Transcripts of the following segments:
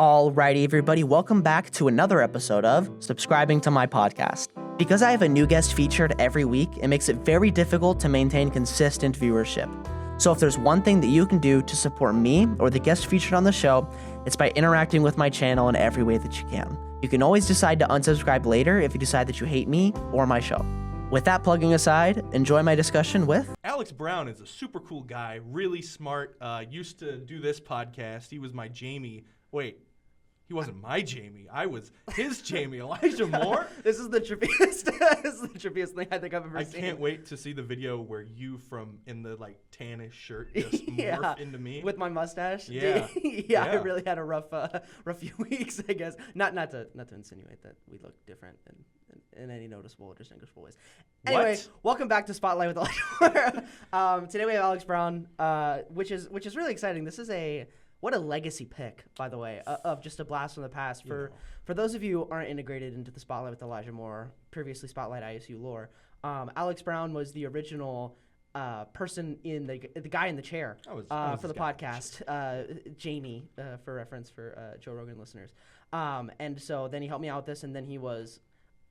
Alrighty, everybody, welcome back to another episode of Subscribing to My Podcast. Because I have a new guest featured every week, it makes it very difficult to maintain consistent viewership. So if there's one thing that you can do to support me or the guest featured on the show, it's by interacting with my channel in every way that you can. You can always decide to unsubscribe later if you decide that you hate me or my show. With that plugging aside, enjoy my discussion with Alex Brown is a super cool guy, really smart, used to do this podcast. He was my Jamie. Wait, he wasn't my Jamie. I was his Jamie. Elijah Moore? This is the trippiest this is the trippiest thing I think I've ever seen. I can't wait to see the video where you from in the like tannish shirt just morph into me. With my mustache. Yeah. yeah, I really had a rough few weeks, I guess. Not to insinuate that we look different in any noticeable or distinguishable ways. Anyway, welcome back to Spotlight with Elijah Moore. Today we have Alex Brown, which is really exciting. This is what a legacy pick, by the way, of just a blast from the past. For those of you who aren't integrated into the Spotlight with Elijah Moore, previously Spotlight ISU lore, Alex Brown was the original person in the guy in the chair for the podcast, Jamie, for reference for Joe Rogan listeners. And so then he helped me out with this, and then he was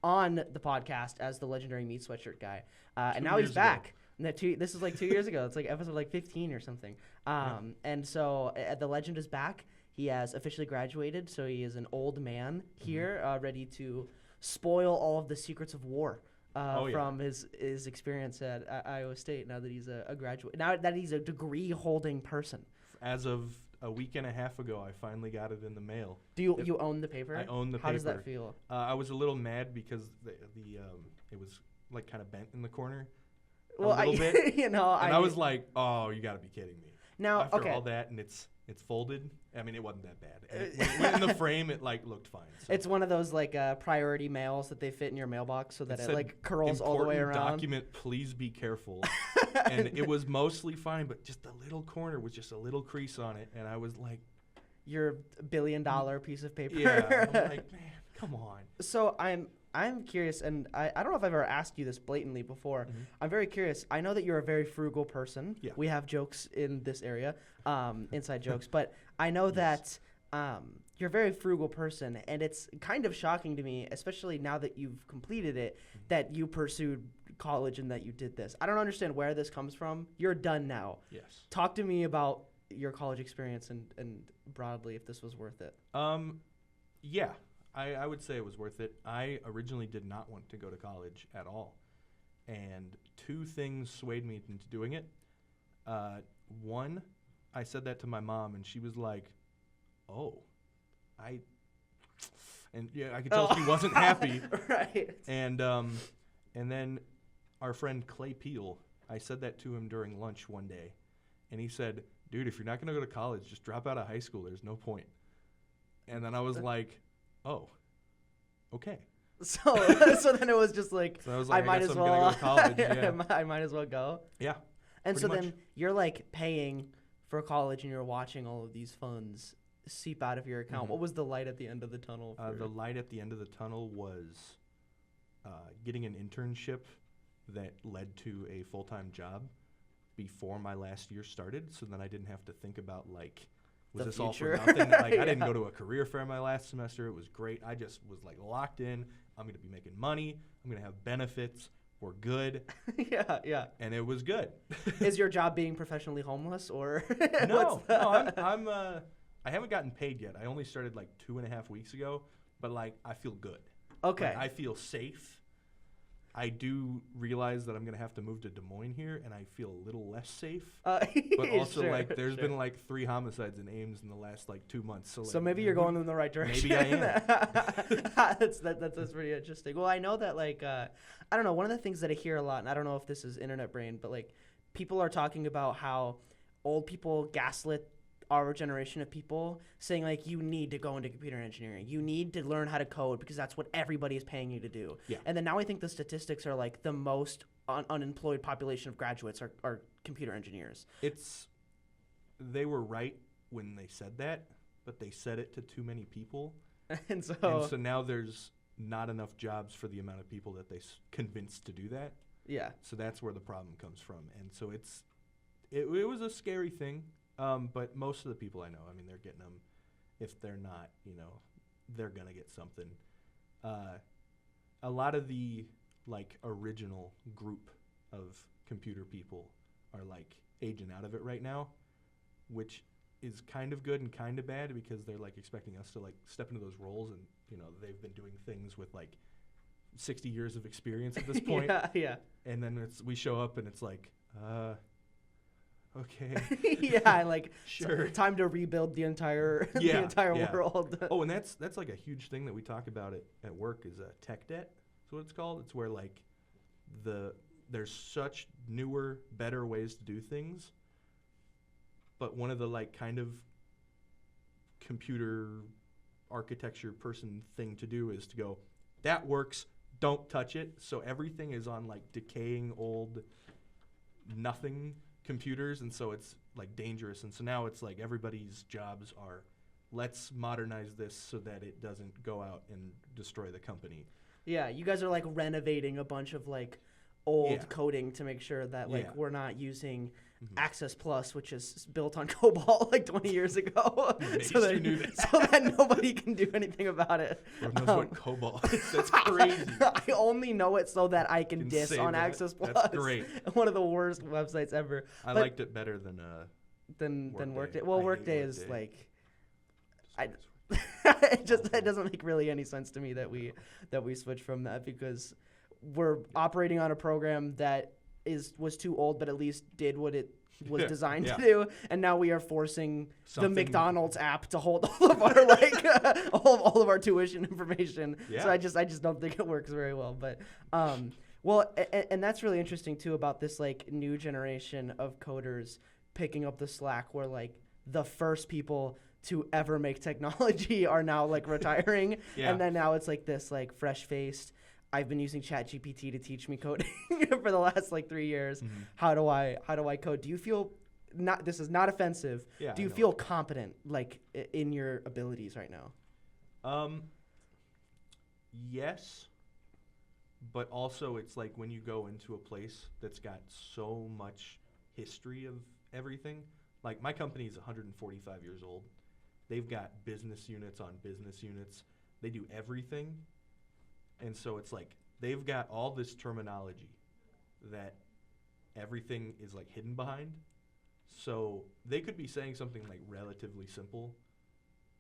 on the podcast as the legendary meat sweatshirt guy. And now he's back. This is like 2 years ago. It's like episode like 15 or something. And so the legend is back. He has officially graduated, so he is an old man here, ready to spoil all of the secrets of war from his experience at Iowa State. Now that he's a graduate, now that he's a degree-holding person. As of a week and a half ago, I finally got it in the mail. Do you own the paper? I own the paper. How does that feel? I was a little mad because it was like kind of bent in the corner. Well, a little bit. I was like, "Oh, you got to be kidding me!" Now, after all that, and it's folded. I mean, it wasn't that bad. When it went in the frame, it like looked fine. So. It's one of those like priority mails that they fit in your mailbox so that it like curls all the way around. Document, please be careful. And it was mostly fine, but just the little corner was just a little crease on it, and I was like, "Your $1 billion piece of paper." Yeah, I'm like, man, come on. So I'm curious, and I don't know if I've ever asked you this blatantly before. Mm-hmm. I'm very curious. I know that you're a very frugal person. Yeah. We have jokes in this area, inside jokes, but I know that you're a very frugal person, and it's kind of shocking to me, especially now that you've completed it, that you pursued college and that you did this. I don't understand where this comes from. You're done now. Yes. Talk to me about your college experience and broadly if this was worth it. Yeah. I would say it was worth it. I originally did not want to go to college at all. And two things swayed me into doing it. One, I said that to my mom, and she was like, oh, and yeah, I could tell she wasn't happy. Right. And then our friend Clay Peel, I said that to him during lunch one day. And he said, dude, if you're not going to go to college, just drop out of high school. There's no point. And then I was like, oh, okay. So then it was just like, so I was like, I might as well go to college. Yeah. I might as well go. Yeah. And so then you're like paying for college and you're watching all of these funds seep out of your account. Mm-hmm. What was the light at the end of the tunnel? The light at the end of the tunnel was getting an internship that led to a full-time job before my last year started. So then I didn't have to think about like, was this all for nothing? Like I didn't go to a career fair my last semester. It was great. I just was like locked in. I'm going to be making money. I'm going to have benefits. We're good. Yeah. And it was good. Is your job being professionally homeless or? No, I haven't gotten paid yet. I only started like 2.5 weeks ago, but like I feel good. Okay. Like, I feel safe. I do realize that I'm going to have to move to Des Moines here, and I feel a little less safe. But also, there's been, 3 homicides in Ames in the last, 2 months. So maybe you're going in the right direction. Maybe I am. That's pretty interesting. Well, I know that, I don't know, one of the things that I hear a lot, and I don't know if this is internet brain, but, people are talking about how old people gaslit our generation of people, saying you need to go into computer engineering, you need to learn how to code because that's what everybody is paying you to do. Yeah. And then now I think the statistics are the most unemployed population of graduates are computer engineers. They were right when they said that, but they said it to too many people, and so now there's not enough jobs for the amount of people that they convinced to do that. Yeah. So that's where the problem comes from, and so it was a scary thing. But most of the people I know, they're getting them, if they're not, they're gonna get something. A lot of the like original group of computer people are like aging out of it right now, which is kind of good and kind of bad because they're like expecting us to like step into those roles, and they've been doing things with like 60 years of experience at this point. Yeah. And then we show up and it's like, okay. Yeah, like Sure. time to rebuild the entire the entire world. Oh, and that's like a huge thing that we talk about at work is tech debt. That's what it's called. It's where like there's such newer, better ways to do things, but one of the like kind of computer architecture person thing to do is to go, that works, don't touch it. So everything is on like decaying old nothing computers, and so it's like dangerous. And so now it's like everybody's jobs are, let's modernize this so that it doesn't go out and destroy the company. Yeah, you guys are like renovating a bunch of like old coding to make sure that like we're not using Access Plus, which is built on COBOL like 20 years ago, so that nobody can do anything about it. Who knows what COBOL is? That's crazy. I only know it so that I can diss on Access Plus. That's great. One of the worst websites ever. I liked it better than Workday. Well, Workday is like, it doesn't make really any sense to me that we switched from that, because we're operating on a program that was too old, but at least did what it was designed to do, and now we are forcing the McDonald's app to hold all of our like all of our tuition information. So I just don't think it works very well. But and that's really interesting too about this like new generation of coders picking up the slack, where like the first people to ever make technology are now like retiring, and then now it's like this like fresh-faced, I've been using ChatGPT to teach me coding for the last like 3 years. Mm-hmm. How do I code? Do you feel, this is not offensive, do you feel competent like in your abilities right now? Yes, but also it's like when you go into a place that's got so much history of everything. Like my company is 145 years old. They've got business units on business units. They do everything. And so it's like they've got all this terminology that everything is like hidden behind. So they could be saying something like relatively simple,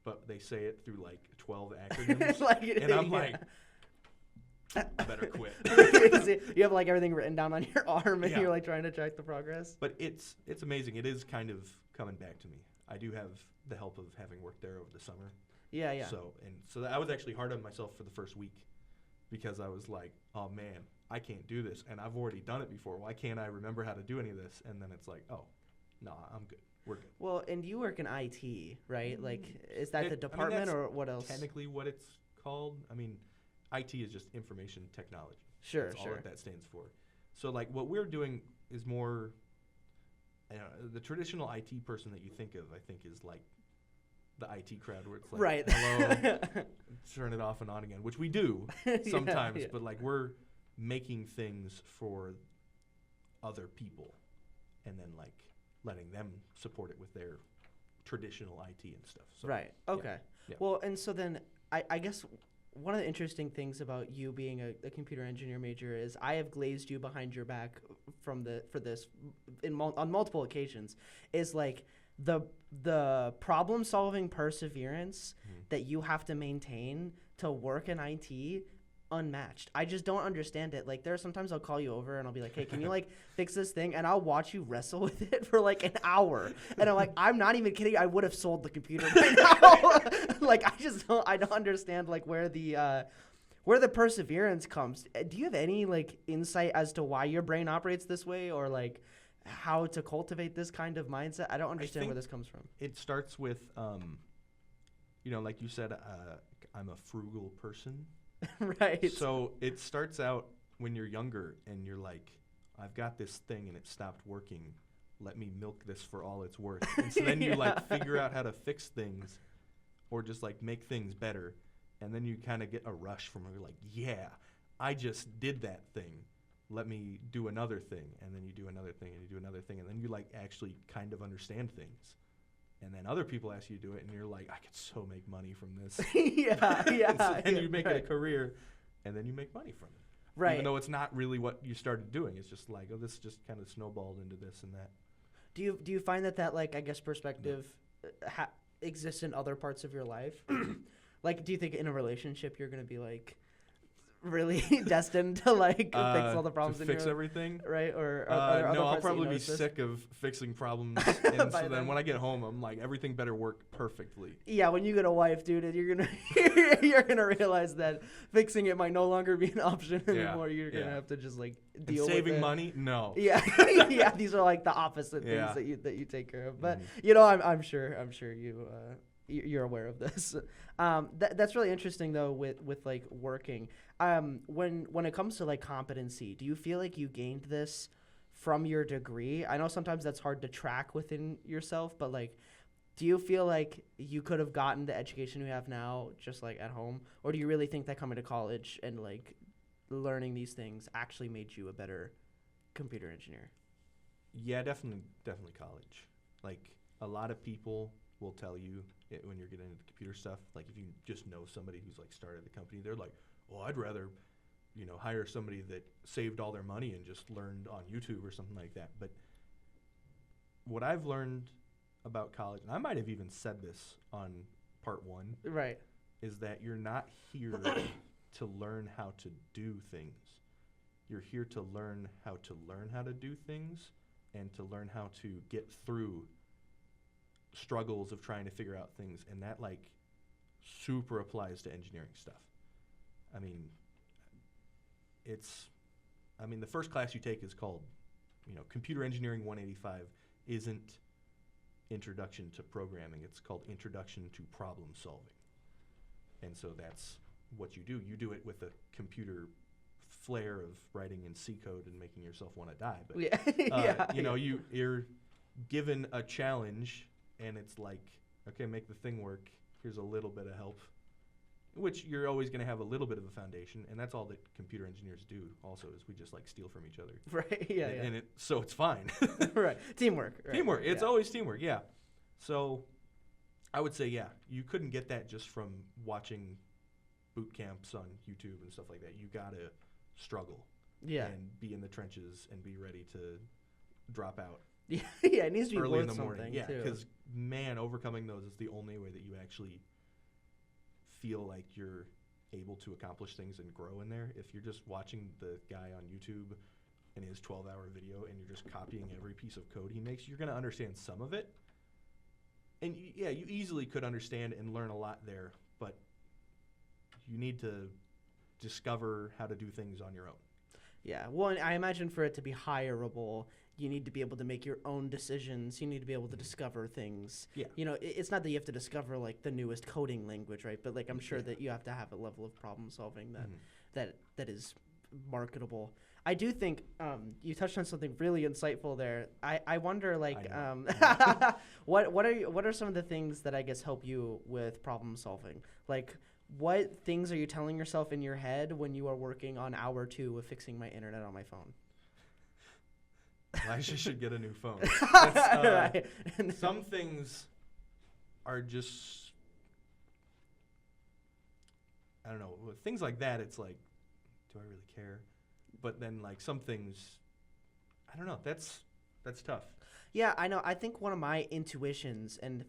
but they say it through like 12 acronyms. And I'm like, I better quit. You have like everything written down on your arm, and you're like trying to track the progress. But it's amazing. It is kind of coming back to me. I do have the help of having worked there over the summer. Yeah. So I was actually hard on myself for the first week, because I was like, oh man, I can't do this, and I've already done it before. Why can't I remember how to do any of this? And then it's like, oh, no, I'm good. We're good. Well, and you work in IT, right? Like, is that the department or what else? Technically what it's called. I mean, IT is just information technology. Sure, That's all that stands for. So like what we're doing is more, the traditional IT person that you think of, I think, is like the IT crowd, where it's like, hello, turn it off and on again, which we do sometimes, but like we're making things for other people and then like letting them support it with their traditional IT and stuff. So, right. Okay. Yeah. Well, and so then I guess one of the interesting things about you being a computer engineer major is I have glazed you behind your back for this on multiple occasions, is like the problem solving perseverance that you have to maintain to work in IT, unmatched. I just don't understand it. Like there are sometimes I'll call you over and I'll be like, hey, can you like fix this thing? And I'll watch you wrestle with it for like an hour. And I'm like, I'm not even kidding. I would have sold the computer by now. Like I don't understand like where the perseverance comes. Do you have any like insight as to why your brain operates this way, or like how to cultivate this kind of mindset? I don't understand where this comes from. It starts with, like you said, I'm a frugal person. Right. So it starts out when you're younger and you're like, I've got this thing and it stopped working. Let me milk this for all it's worth. And so then you like figure out how to fix things or just like make things better. And then you kind of get a rush from you're like, yeah, I just did that thing. Let me do another thing. And then you do another thing and you do another thing. And then you like actually kind of understand things. And then other people ask you to do it, and you're like, I could so make money from this. Yeah, yeah. So then yeah, you make right. it a career, and then you make money from it. Right. Even though it's not really what you started doing. It's just like, oh, this just kind of snowballed into this and that. Do you find that like, I guess, perspective exists in other parts of your life? Like, do you think in a relationship you're gonna be like really destined to like fix all the problems to in fix your everything? right? Or are there other no, I'll parts that you probably be notice this? sick of fixing problems. And By so then then. when I get home, I'm like, everything better work perfectly. Yeah, when you get a wife, dude, and you're gonna you're gonna realize that fixing it might no longer be an option Yeah, anymore. You're gonna yeah. have to just like And deal with saving it. money? No. Yeah, yeah. These are like the opposite Yeah. things that you take care of. But Mhm. you know, I'm sure you're aware of this. That's really interesting though with like working. When it comes to like competency, do you feel like you gained this from your degree? I know sometimes that's hard to track within yourself, but like, do you feel like you could have gotten the education you have now just like at home, or do you really think that coming to college and like learning these things actually made you a better computer engineer? Yeah, definitely college. Like, a lot of people will tell you it when you're getting into computer stuff, like if you just know somebody who's like started the company, they're like, well, I'd rather, hire somebody that saved all their money and just learned on YouTube or something like that. But what I've learned about college, and I might have even said this on part 1, Right. is that you're not here to learn how to do things. You're here to learn how to do things and to learn how to get through struggles of trying to figure out things. And that like super applies to engineering stuff. I mean, the first class you take is called, Computer Engineering 185 isn't Introduction to Programming. It's called Introduction to Problem Solving. And so that's what you do. You do it with a computer flair of writing in C code and making yourself want to die. But Yeah. you're given a challenge, and it's like, okay, make the thing work. Here's a little bit of help, which you're always going to have a little bit of a foundation, and that's all that computer engineers do. Also, is we just like steal from each other. Right. Yeah. And so it's fine. Right. Teamwork. Right. Teamwork. It's yeah. always teamwork. Yeah. So I would say, yeah, you couldn't get that just from watching boot camps on YouTube and stuff like that. You gotta struggle. Yeah. And be in the trenches and be ready to drop out Yeah. Yeah. It needs to be early in worth the morning. something Yeah, too. because overcoming those is the only way that you actually feel like you're able to accomplish things and grow in there. If you're just watching the guy on YouTube and his 12-hour video and you're just copying every piece of code he makes, you're going to understand some of it. And you easily could understand and learn a lot there, but you need to discover how to do things on your own. Yeah. Well, and I imagine for it to be hireable, you need to be able to make your own decisions. You need to be able to discover things. Yeah. It's not that you have to discover like the newest coding language, right? But like I'm sure Yeah. that you have to have a level of problem solving Mhm. that is marketable. I do think you touched on something really insightful there. I wonder like I what are some of the things that I guess help you with problem solving? Like what things are you telling yourself in your head when you are working on hour 2 of fixing my internet on my phone? Elijah should get a new phone. Right. Some things are just, I don't know, with things like that, it's like, do I really care? But then like some things, I don't know, that's tough. Yeah, I know. I think one of my intuitions and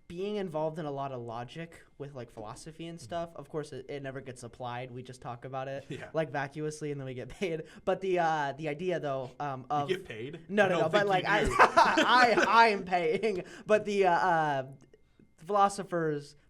being involved in a lot of logic with like philosophy and stuff, of course it never gets applied. We just talk about it Yeah. like vacuously and then we get paid. But the idea though of You get paid? no, I don't but think like you do. I am paying, but the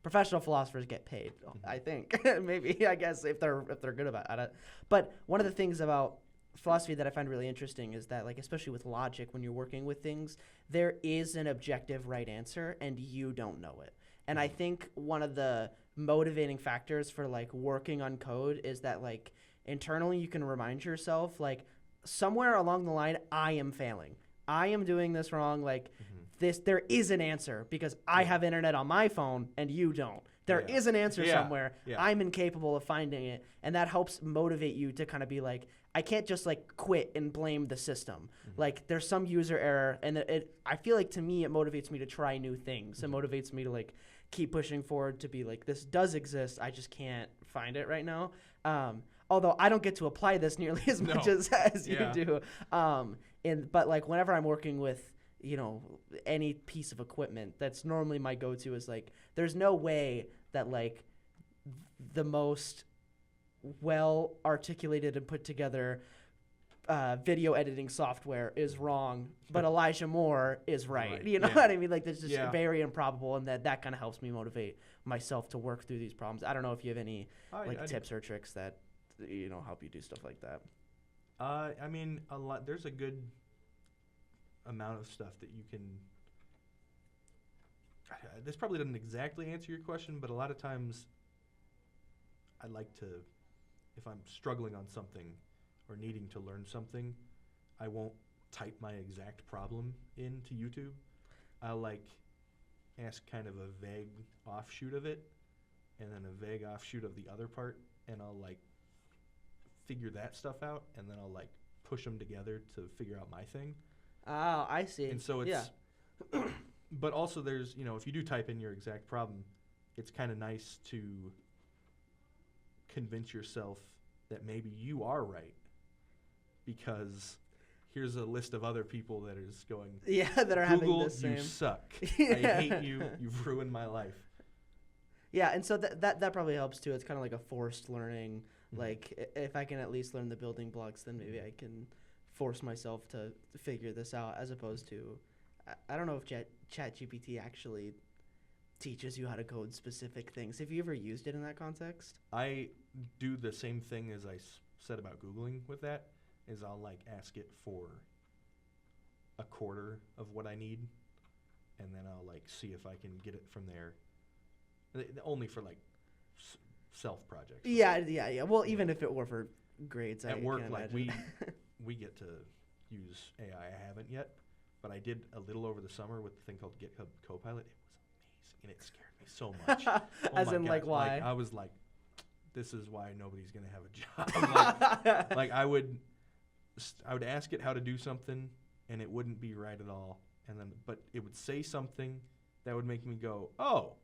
professional philosophers get paid. I think maybe I guess if they're good about it. But one of the things about philosophy that I find really interesting is that like especially with logic, when you're working with things, there is an objective right answer and you don't know it. And I think one of the motivating factors for like working on code is that like internally you can remind yourself like somewhere along the line I am failing. I am doing this wrong. Like there is an answer because I have internet on my phone and you don't. There is an answer somewhere. Yeah. I'm incapable of finding it. And that helps motivate you to kind of be like, I can't just like quit and blame the system. Like there's some user error, and I feel like to me it motivates me to try new things. It motivates me to like keep pushing forward to be like, this does exist, I just can't find it right now. Although I don't get to apply this nearly as much as you do. But like whenever I'm working with, you know, any piece of equipment, that's normally my go-to is like, there's no way that like the most well articulated and put together video editing software is wrong, but Elijah Moore is right. You know what I mean? Like, that's just very improbable, and that kind of helps me motivate myself to work through these problems. I don't know if you have any tips or tricks that, you know, help you do stuff like that. I mean, a lot. There's a good amount of stuff that you can. This probably doesn't exactly answer your question, but a lot of times, I like to, if I'm struggling on something or needing to learn something, I won't type my exact problem into YouTube. I'll like ask kind of a vague offshoot of it, and then a vague offshoot of the other part, and I'll like figure that stuff out, and then I'll like push them together to figure out my thing. Oh, I see. And so it's, but also there's, you know, if you do type in your exact problem, it's kind of nice to convince yourself that maybe you are right, because here's a list of other people that is going, that are Google, having the same. you suck. I hate you. You've ruined my life. Yeah, and so that probably helps too. It's kind of like a forced learning. Like if I can at least learn the building blocks, then maybe I can force myself to figure this out, as opposed to, I don't know if ChatGPT actually teaches you how to code specific things. Have you ever used it in that context? I do the same thing as I said about Googling with that, is I'll like ask it for a quarter of what I need, and then I'll like see if I can get it from there. Only for like self projects. Yeah. Well, even if it were for grades, at work, like we get to use AI. I haven't yet, but I did a little over the summer with the thing called GitHub Copilot. It was amazing, and it scared me so much. As in, like, why? Like, I was like, this is why nobody's gonna have a job. like I would ask it how to do something, and it wouldn't be right at all. And then, but it would say something that would make me go, oh,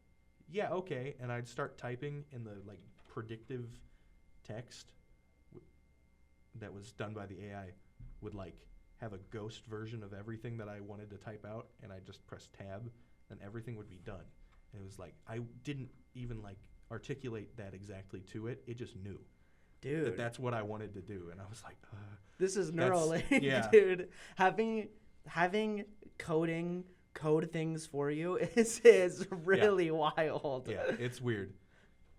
yeah, okay. And I'd start typing in the like predictive text that was done by the AI would like have a ghost version of everything that I wanted to type out, and I just press tab, and everything would be done. And it was like I didn't even like articulate that exactly to it. It just knew. Dude, that's what I wanted to do, and I was like, this is Neuralink, dude. Having coding code things for you is really wild. Yeah, it's weird.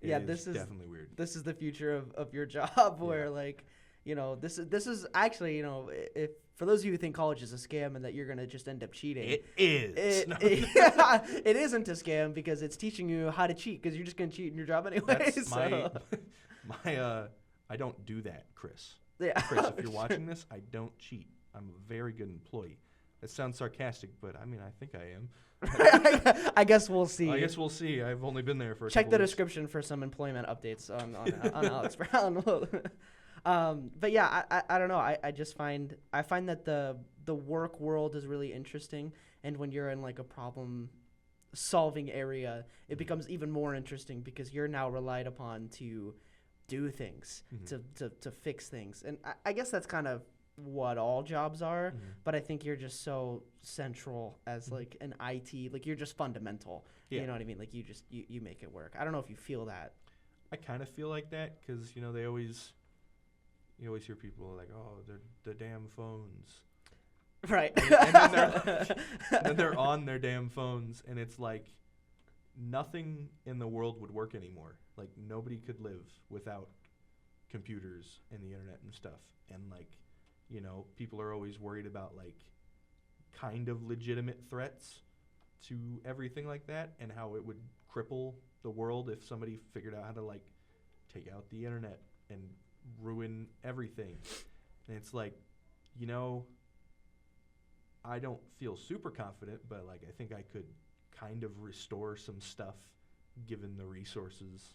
This is definitely weird. This is the future of your job, where like, you know, this is actually, you know, if for those of you who think college is a scam and that you're gonna just end up cheating, it is. It isn't a scam, because it's teaching you how to cheat, because you're just gonna cheat in your job anyway. That's I don't do that, Chris. Yeah. Chris, if you're watching this, I don't cheat. I'm a very good employee. That sounds sarcastic, but I mean, I think I am. I guess we'll see. I've only been there for Check the description for some employment updates on Alex Brown. But yeah, I don't know. I just find that the work world is really interesting, and when you're in like a problem solving area, it becomes even more interesting, because you're now relied upon to do things, to fix things. And I guess that's kind of what all jobs are, but I think you're just so central as like an IT, like you're just fundamental. You know what I mean? Like you make it work. I don't know if you feel that. I kind of feel like that, because, you know, you always hear people like, oh, they're the damn phones. Right. And then they're on their damn phones, and it's like nothing in the world would work anymore. Like nobody could live without computers and the internet and stuff. And like, you know, people are always worried about like kind of legitimate threats to everything like that, and how it would cripple the world if somebody figured out how to like take out the internet and ruin everything. And it's like, you know, I don't feel super confident, but like I think I could kind of restore some stuff given the resources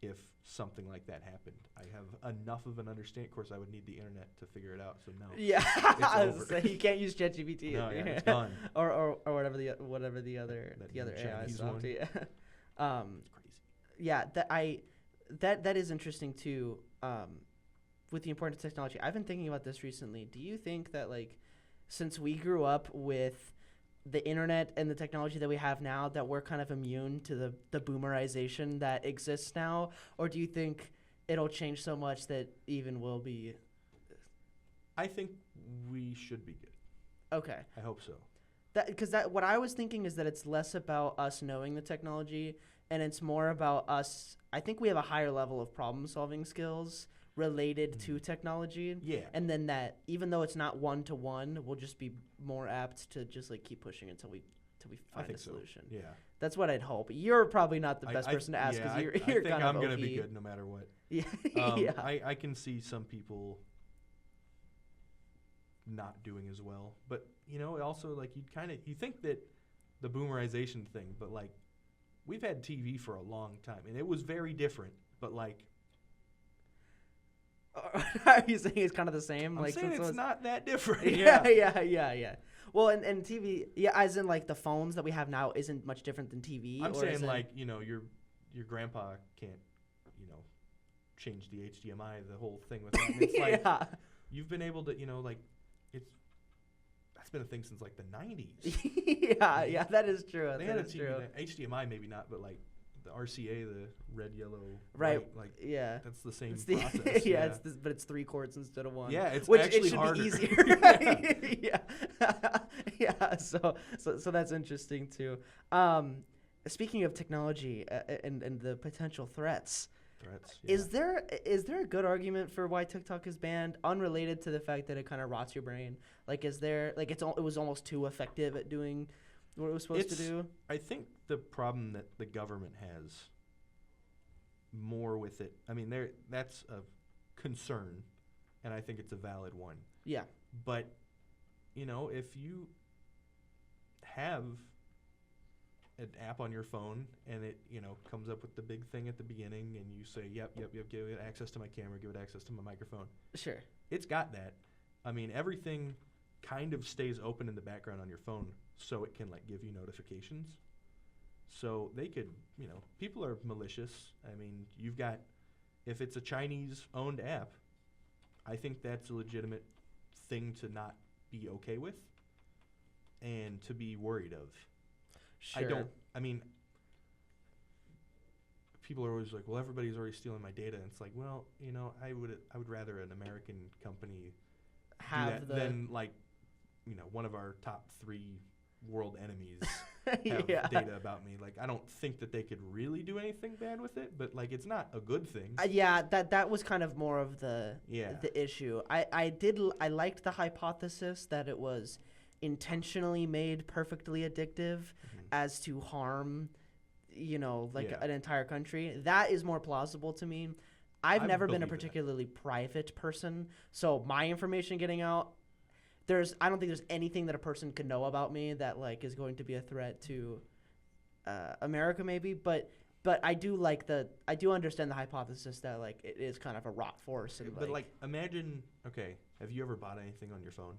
if something like that happened. I have enough of an understanding. Of course, I would need the internet to figure it out. So no. Yeah, It's I was over. gonna say, you can't use ChatGPT. No, yeah, it's gone. or whatever the other That the other new AI Chinese stuff. one. Yeah. It's crazy. Yeah, that is interesting too. With the importance of technology, I've been thinking about this recently. Do you think that, like, since we grew up with the internet and the technology that we have now, that we're kind of immune to the boomerization that exists now, or do you think it'll change so much that even we'll be I think we should be good. okay? I hope so. Because what I was thinking is that it's less about us knowing the technology and it's more about us. I think we have a higher level of problem solving skills related to technology. Yeah. And then that, even though it's not one to one, we'll just be more apt to just like keep pushing until we I find think a solution. So. Yeah. That's what I'd hope. You're probably not the best person to ask because yeah, you're I think kind I'm of gonna OP. be good no matter what. Yeah. Yeah. Yeah. I can see some people not doing as well, but also like you think that the boomerization thing, but like we've had TV for a long time and it was very different, but like Are you saying it's kind of the same? I'm like saying since it's not that different. yeah. Well, and TV, yeah, as in like the phones that we have now isn't much different than TV. I'm or saying is it- like your grandpa can't change the HDMI, the whole thing with that. And it's like yeah. you've been able to that's been a thing since like the 90s. yeah, that is true. They That had a is TV true. HDMI maybe not, but like the RCA, the red, yellow, Right. white, like Yeah. that's the same It's the, process. yeah, it's this, but it's 3 chords instead of 1. Yeah, it's which actually it should harder. be easier. Right? yeah. So that's interesting too. Speaking of technology and the potential threats, Yeah. is there a good argument for why TikTok is banned, unrelated to the fact that it kind of rots your brain? Like, is there like it was almost too effective at doing what it was supposed to do? I think the problem that the government has more with it. I mean, that's a concern, and I think it's a valid one. Yeah. But if you have an app on your phone and it comes up with the big thing at the beginning, and you say, yep, give it access to my camera, give it access to my microphone. Sure. It's got that. I mean, everything kind of stays open in the background on your phone, so it can like give you notifications. So they could, people are malicious. I mean, if it's a Chinese-owned app, I think that's a legitimate thing to not be okay with and to be worried of. Sure. People are always like, well, everybody's already stealing my data. And it's like, well, I would rather an American company have do that than like, one of our top 3 world enemies have data about me. Like, I don't think that they could really do anything bad with it, but like, it's not a good thing. Yeah, that was kind of more of the issue. I liked the hypothesis that it was intentionally made perfectly addictive as to harm, an entire country. That is more plausible to me. I've never been a particularly private person, so my information getting out, I don't think there's anything that a person could know about me that like is going to be a threat to America, maybe. But I do understand the hypothesis that like it is kind of a rot force. And, but like imagine, okay, have you ever bought anything on your phone?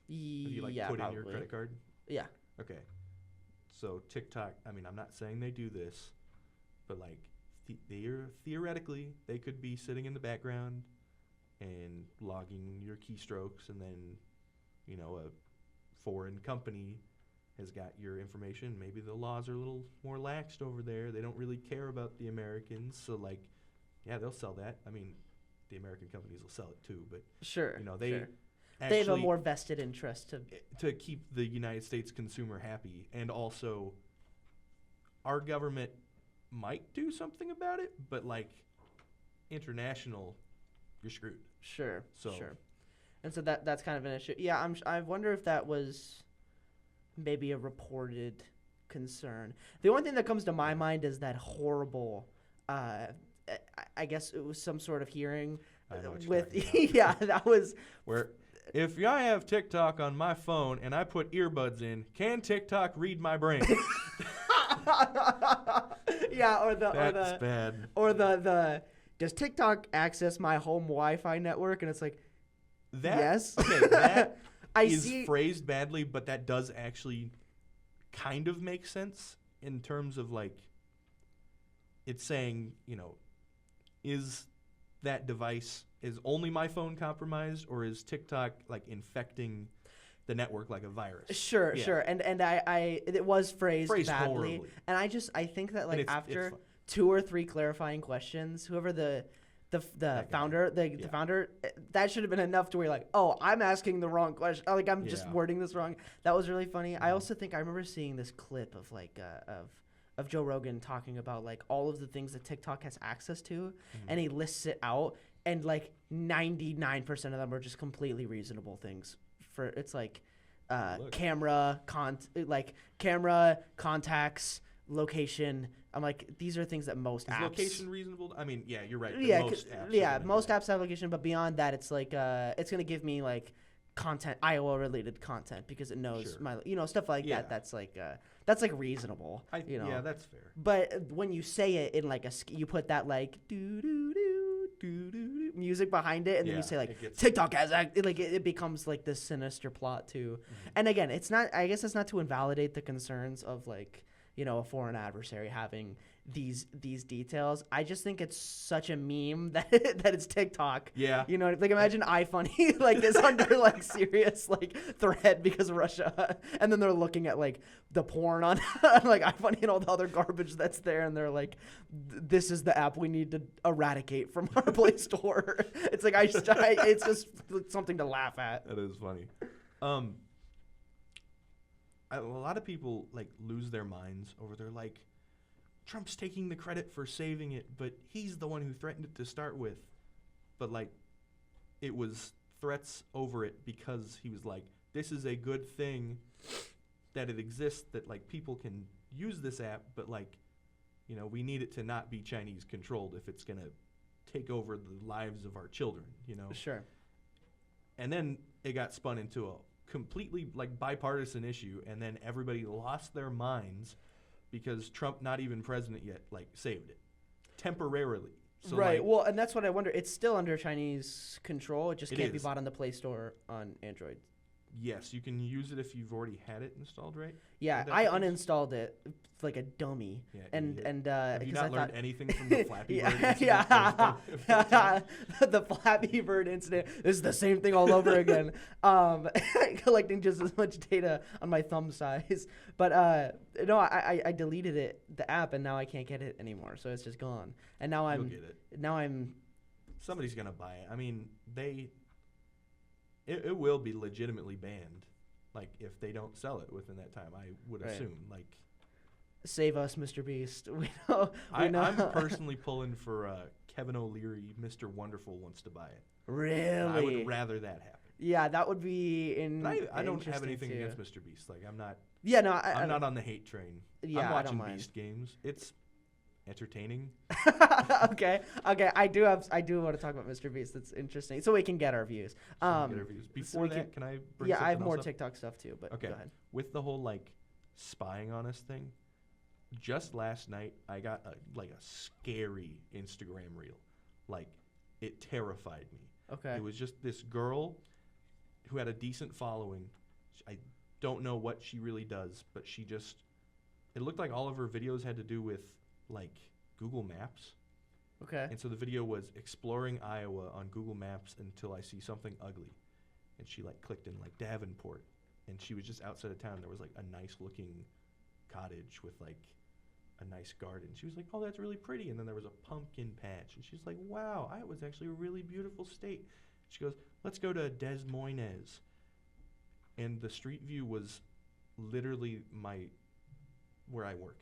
Have you like put probably in your credit card? Yeah. Okay. So TikTok, I mean, I'm not saying they do this, but like theoretically, they could be sitting in the background and logging your keystrokes, and then, a foreign company has got your information. Maybe the laws are a little more laxed over there. They don't really care about the Americans, so like, yeah, they'll sell that. I mean, the American companies will sell it too, but Sure. they they have a more vested interest to keep the United States consumer happy, and also our government might do something about it, but like international, you're screwed. Sure. So sure. And so that's kind of an issue. Yeah, I wonder if that was maybe a reported concern. The only thing that comes to my mind is that horrible. I guess it was some sort of hearing I know what you're with talking about. yeah, that was where if I have TikTok on my phone and I put earbuds in, can TikTok read my brain? Yeah, or the That's bad. or the does TikTok access my home Wi-Fi network? And it's like, That, yes. Okay, that I is see. phrased badly, but that does actually kind of make sense in terms of like it's saying, is that device, is only my phone compromised, or is TikTok like infecting the network like a virus? Sure, Yeah. sure. And it was phrased badly. horribly. And I think that like And it's after fun. 2 or 3 clarifying questions, whoever the guy. founder, the Yeah. founder, that should have been enough to where you're like, oh, I'm asking the wrong question. Like I'm just Yeah. wording this wrong. That was really funny. I also think I remember seeing this clip of like of Joe Rogan talking about like all of the things that TikTok has access to, and he lists it out, and like 99% of them are just completely reasonable things. For it's like Look. camera, contacts, location. I'm like, these are things that most Is apps. location reasonable? I mean, yeah, you're right. Yeah, Most apps. most apps have location, but beyond that, it's like it's gonna give me like content, Iowa related content, because it knows Sure. my stuff like Yeah. that. That's like reasonable. Yeah, that's fair. But when you say it in like you put that like doo doo doo doo doo music behind it, and then Yeah, you say like it gets- TikTok has it becomes like this sinister plot too. And again, it's not. I guess it's not to invalidate the concerns of like a foreign adversary having these details. I just think it's such a meme that that it's TikTok. Yeah. Like imagine iFunny like is under like serious like threat because of Russia, and then they're looking at like the porn on like iFunny and all the other garbage that's there, and they're like, this is the app we need to eradicate from our Play Store. It's like it's just something to laugh at. That is funny. A lot of people like lose their minds over their like Trump's taking the credit for saving it, but he's the one who threatened it to start with. But like it was threats over it because he was like, this is a good thing that it exists, that like people can use this app, but like we need it to not be Chinese controlled if it's going to take over the lives of our children, Sure. And then it got spun into a completely like bipartisan issue, and then everybody lost their minds because Trump, not even president yet, like saved it temporarily. So, right. like, Well, and that's what I wonder. It's still under Chinese control. It just It can't be is. bought on the Play Store on Android. yes, you can use it if you've already had it installed, right? Yeah, Would that I be the case? uninstalled it like a dummy. Yeah, and idiot. and Have you because not I learned thought anything from the Flappy Bird incident? yeah, the Flappy Bird incident is the same thing all over again. Collecting just as much data on my thumb size, but no, I deleted it, the app, and now I can't get it anymore. So it's just gone. And now You'll I'm get it. now I'm Somebody's gonna buy it. I mean, it will be legitimately banned. Like if they don't sell it within that time, I would Right. assume. Like save us, Mr. Beast. We know. I'm personally pulling for Kevin O'Leary. Mr. Wonderful wants to buy it. Really. I would rather that happen. Yeah, that would be But I don't have interesting anything too. against Mr. Beast. Like I'm not. Yeah, no, I'm not on the hate train. Yeah, I'm I watching don't mind. Beast games. It's entertaining. okay. I do want to talk about Mr. Beast. That's interesting. So we can get our views. So we get our views. Before we that, can I bring Yeah, I have something more else up? TikTok stuff too, but Okay. go ahead. With the whole like spying on us thing, just last night I got a scary Instagram reel. Like it terrified me. Okay. It was just this girl who had a decent following. I don't know what she really does, but it looked like all of her videos had to do with like Google Maps. Okay. And so the video was exploring Iowa on Google Maps until I see something ugly. And she like clicked in like Davenport, and she was just outside of town. There was like a nice looking cottage with like a nice garden. She was like, oh, that's really pretty. And then there was a pumpkin patch. And she's like, wow, Iowa's actually a really beautiful state. She goes, let's go to Des Moines. And the street view was literally where I work.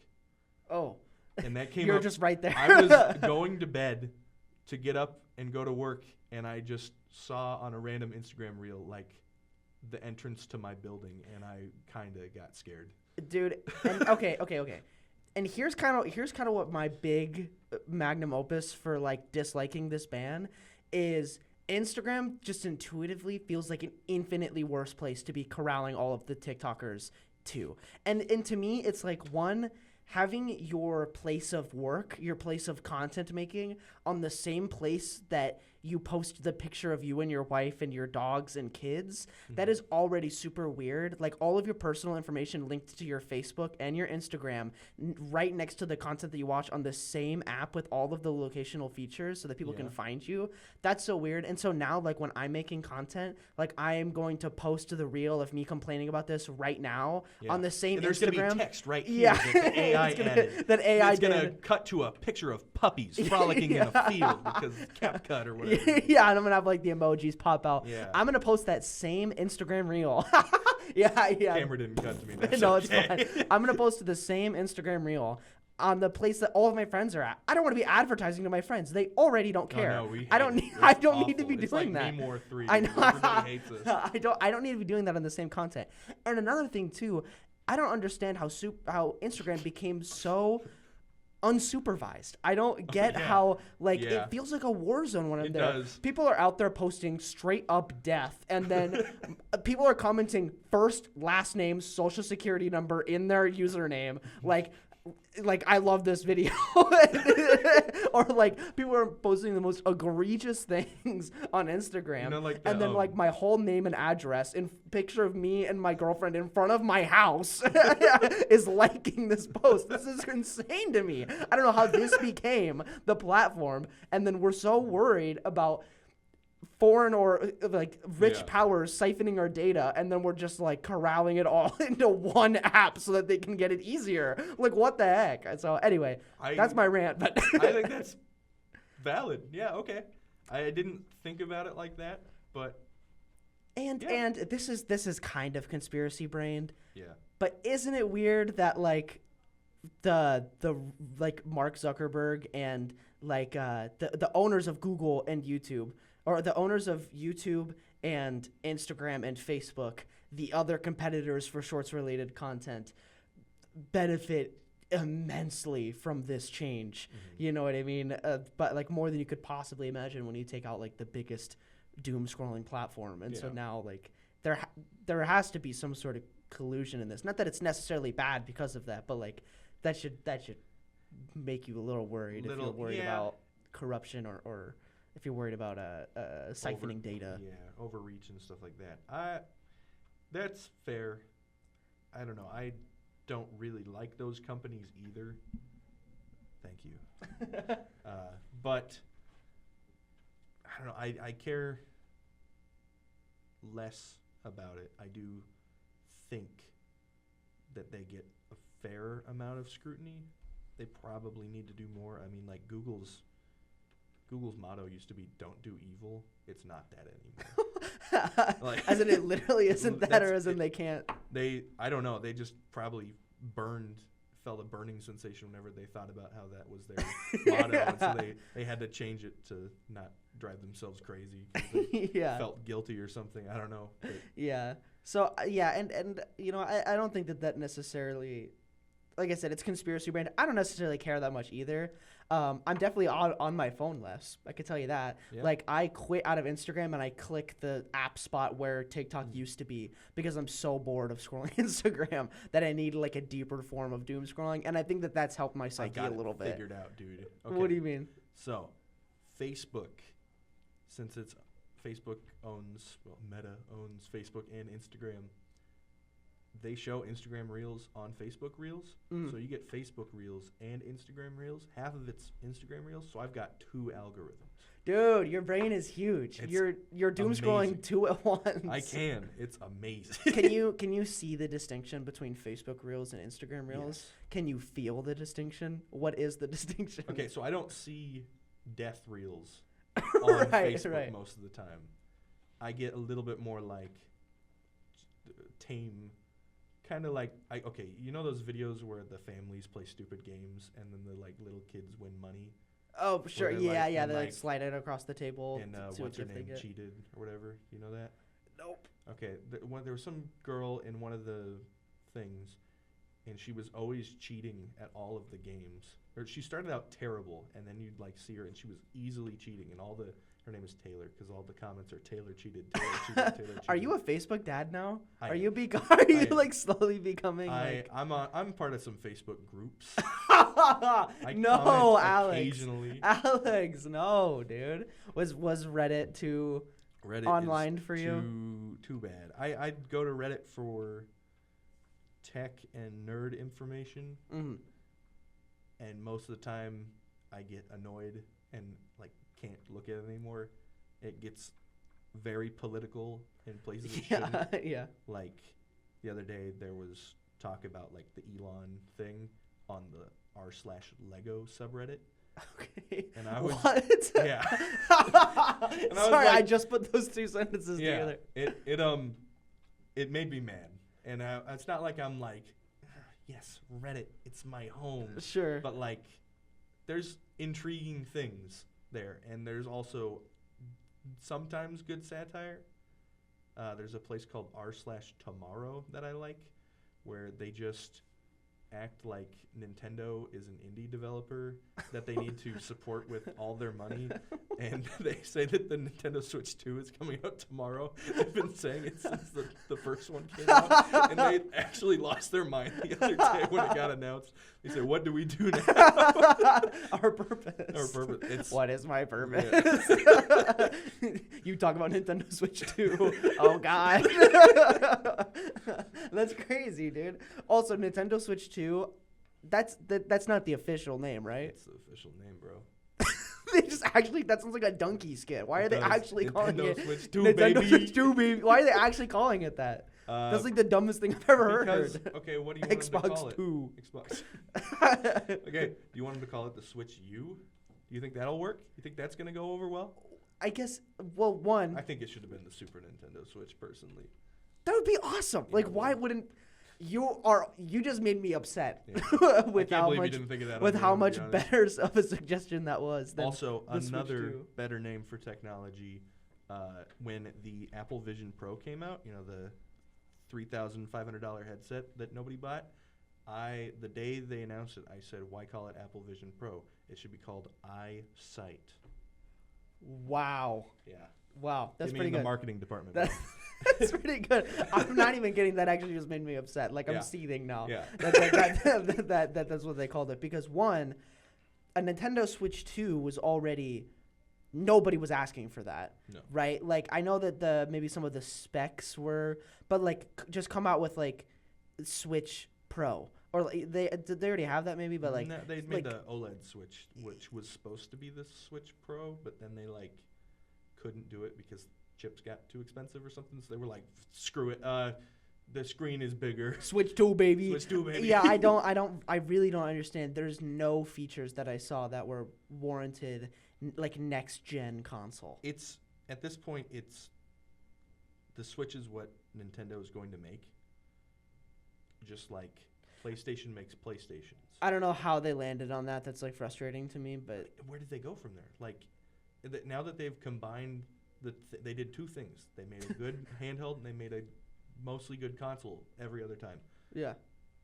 Oh. And that came You're up. just right there. I was going to bed to get up and go to work, and I just saw on a random Instagram reel like the entrance to my building, and I kind of got scared. Dude, and okay. And here's kind of what my big magnum opus for like disliking this ban is. Instagram just intuitively feels like an infinitely worse place to be corralling all of the TikTokers to. And to me, it's like, one, having your place of work, your place of content making on the same place that you post the picture of you and your wife and your dogs and kids, that is already super weird. Like all of your personal information linked to your Facebook and your Instagram right next to the content that you watch on the same app with all of the locational features so that people can find you. That's so weird. And so now, like when I'm making content, like I am going to post the reel of me complaining about this right now on the same and there's Instagram. There's going to be text right here that the AI added. That AI it's going to did. cut to a picture of puppies frolicking in a field because CapCut or whatever. Yeah, and I'm gonna have like the emojis pop out. Yeah. I'm gonna post that same Instagram reel. yeah. Camera didn't cut to me. That's No, okay. it's fine. I'm gonna post the same Instagram reel on the place that all of my friends are at. I don't want to be advertising to my friends. They already don't care. Oh, no, I don't need. I don't need to be it's doing like that. Me More 3. I know. Everybody hates us. I don't need to be doing that on the same content. And another thing too, I don't understand how Instagram became so unsupervised. I don't get how it feels like a war zone when I'm It there. does. People are out there posting straight up death, and then people are commenting first, last name, social security number in their username, like I love this video, or like people are posting the most egregious things on Instagram, You know, like and the, then like my whole name and address in picture of me and my girlfriend in front of my house is liking this post. This is insane to me. I don't know how this became the platform, and then we're so worried about foreign or like rich powers siphoning our data, and then we're just like corralling it all into one app so that they can get it easier. Like what the heck? So anyway, that's my rant. But I think that's valid. Yeah, okay. I didn't think about it like that, but and this is kind of conspiracy brained. yeah. But isn't it weird that like the like Mark Zuckerberg and like the owners of Google and YouTube, or the owners of YouTube and Instagram and Facebook, the other competitors for shorts related content, benefit immensely from this change. You know what I mean? But like more than you could possibly imagine when you take out like the biggest doom scrolling platform. And so now like there has to be some sort of collusion in this. Not that it's necessarily bad because of that, but like that should make you a little worried if you're worried about corruption or if you're worried about siphoning data. Yeah, overreach and stuff like that. That's fair. I don't know. I don't really like those companies either. Thank you. But I don't know. I care less about it. I do think that they get a fair amount of scrutiny. They probably need to do more. I mean, like Google's motto used to be "Don't do evil." It's not that anymore. Like, as in it literally isn't that, or as in they can't. I don't know. They just probably felt a burning sensation whenever they thought about how that was their motto, and so they had to change it to not drive themselves crazy 'cause they felt guilty or something. I don't know. But Yeah. So and you know, I don't think that necessarily, like I said, it's conspiracy brand. I don't necessarily care that much either. I'm definitely on my phone less. I can tell you that. Yeah. Like I quit out of Instagram and I click the app spot where TikTok used to be because I'm so bored of scrolling Instagram that I need like a deeper form of doom scrolling. And I think that that's helped my psyche a little bit. Figured out, dude. Okay. What do you mean? So, Facebook, since Meta owns Facebook and Instagram, they show Instagram Reels on Facebook Reels. So you get Facebook Reels and Instagram Reels. Half of it's Instagram Reels, so I've got 2 algorithms. Dude, your brain is huge. It's You're doom scrolling amazing. 2 at once. I can. It's amazing. Can you see the distinction between Facebook Reels and Instagram Reels? Yes. Can you feel the distinction? What is the distinction? Okay, so I don't see death reels on Facebook most of the time. I get a little bit more like tame, kind of like you know those videos where the families play stupid games and then the like little kids win money. Oh, sure. they're Yeah, like- yeah. and They like like- slide it across the table. And to see what's her what gift they name? get. Cheated or whatever. You know that? Nope. Okay, there was some girl in one of the things, and she was always cheating at all of the games. or she started out terrible, and then you'd like see her, and she was easily cheating, and her name is Taylor, because all the comments are Taylor cheated, Taylor cheated, Taylor cheated. Are you a Facebook dad now? I Are am. you am. like slowly becoming like? I'm part of some Facebook groups. No, comment Alex. occasionally. Alex, no, dude. Was Reddit too Reddit online is for you? too bad. I'd go to Reddit for tech and nerd information, Mm. and most of the time I get annoyed and like can't look at it anymore. It gets very political in places it shouldn't. Yeah, yeah. Like the other day there was talk about like the Elon thing on the r/Lego subreddit. Okay. And I was What? yeah. And I was Sorry, I like- just put those two sentences Yeah. together. It made me mad. And it's not like I'm like, yes, Reddit, it's my home. Sure. But like there's intriguing things there, and there's also sometimes good satire. There's a place called r/Tomorrow that I like, where they just act like Nintendo is an indie developer that they need to support with all their money, and they say that the Nintendo Switch 2 is coming out tomorrow. They've been saying it since the first one came out, and they actually lost their mind the other day when it got announced. They said, "What do we do now?" Our purpose. Our purpose. It's What is my purpose? You talk about Nintendo Switch 2. Oh, God. That's crazy, dude. Also, Nintendo Switch 2, that's not the official name, right? It's the official name, bro. They just actually, that sounds like a donkey skit. Why are they Because actually calling Nintendo it Switch 2, Nintendo baby. Switch 2, baby? Why are they actually calling it that? That's like the dumbest thing I've ever Because, heard. okay, what do you want them to call Xbox it? 2. Xbox. Okay, do you want them to call it the Switch U? Do you think that'll work? You think that's going to go over well? I guess, well, one, I think it should have been the Super Nintendo Switch, personally. that would be awesome. Yeah, Like, it why would. wouldn't you just made me upset Yeah. with I can't how believe you much didn't think of that on with your how own, to much be honest. better of a suggestion that was than Also, the Switch another 2. better name for technology, when the Apple Vision Pro came out, you know, the $3,500 headset that nobody bought, the day they announced it, I said, why call it Apple Vision Pro? It should be called iSight. Wow. Yeah. Wow, that's Get me pretty in good. the marketing department. That- bro. That's pretty good. I'm not even kidding. That actually just made me upset. Like, Yeah. I'm seething now. Yeah. That's what they called it. Because, one, a Nintendo Switch 2 was already... Nobody was asking for that. No. Right? Like, I know that maybe some of the specs were... But, like, just come out with, like, Switch Pro. Or, like, did they already have that maybe? But, like... No, they like- made the OLED Switch, which was supposed to be the Switch Pro, but then they like couldn't do it because chips got too expensive or something. So they were like, "Screw it, the screen is bigger." Switch 2, baby. Switch 2, baby. Yeah, I really don't understand. There's no features that I saw that were warranted, like, next-gen console. It's at this point, the Switch is what Nintendo is going to make. Just like PlayStation makes PlayStations. I don't know how they landed on that. That's, like, frustrating to me, but... Where did they go from there? Like, now that they've combined, they did two things. They made a good handheld, and they made a mostly good console every other time. Yeah.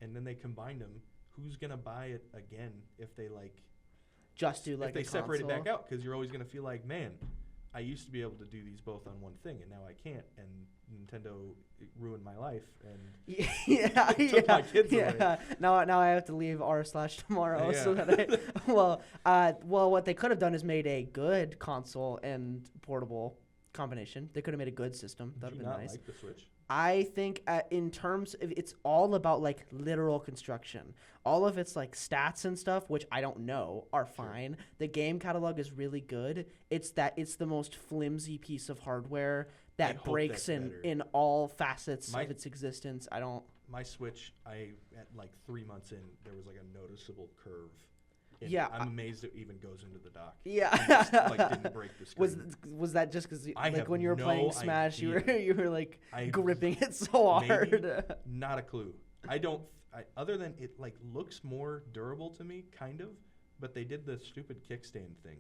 And then they combined them. Who's gonna buy it again if they like? Just do, like, if they a separate it console. back out, because you're always gonna feel like, man, I used to be able to do these both on one thing, and now I can't. And Nintendo ruined my life. And Yeah, Took my kids away. yeah. Now I have to leave r/tomorrow so Yeah. that well, what they could have done is made a good console and portable combination. They could have made a good system. That did would you have been not nice. like the Switch? I think in terms of, it's all about, like, literal construction. All of its, like, stats and stuff, which I don't know, are fine. The game catalog is really good. It's the most flimsy piece of hardware I that hope breaks that's in better. all facets My- of its existence. I don't. My Switch, at like 3 months in, there was like a noticeable curve. And Yeah, I'm amazed it even goes into the dock. Yeah. It just, like, didn't break the screen. Was that just because, I like, have when you were no playing Smash, you idea. were like I- gripping it so Maybe. hard? Not a clue. Other than it like looks more durable to me, kind of, but they did the stupid kickstand thing.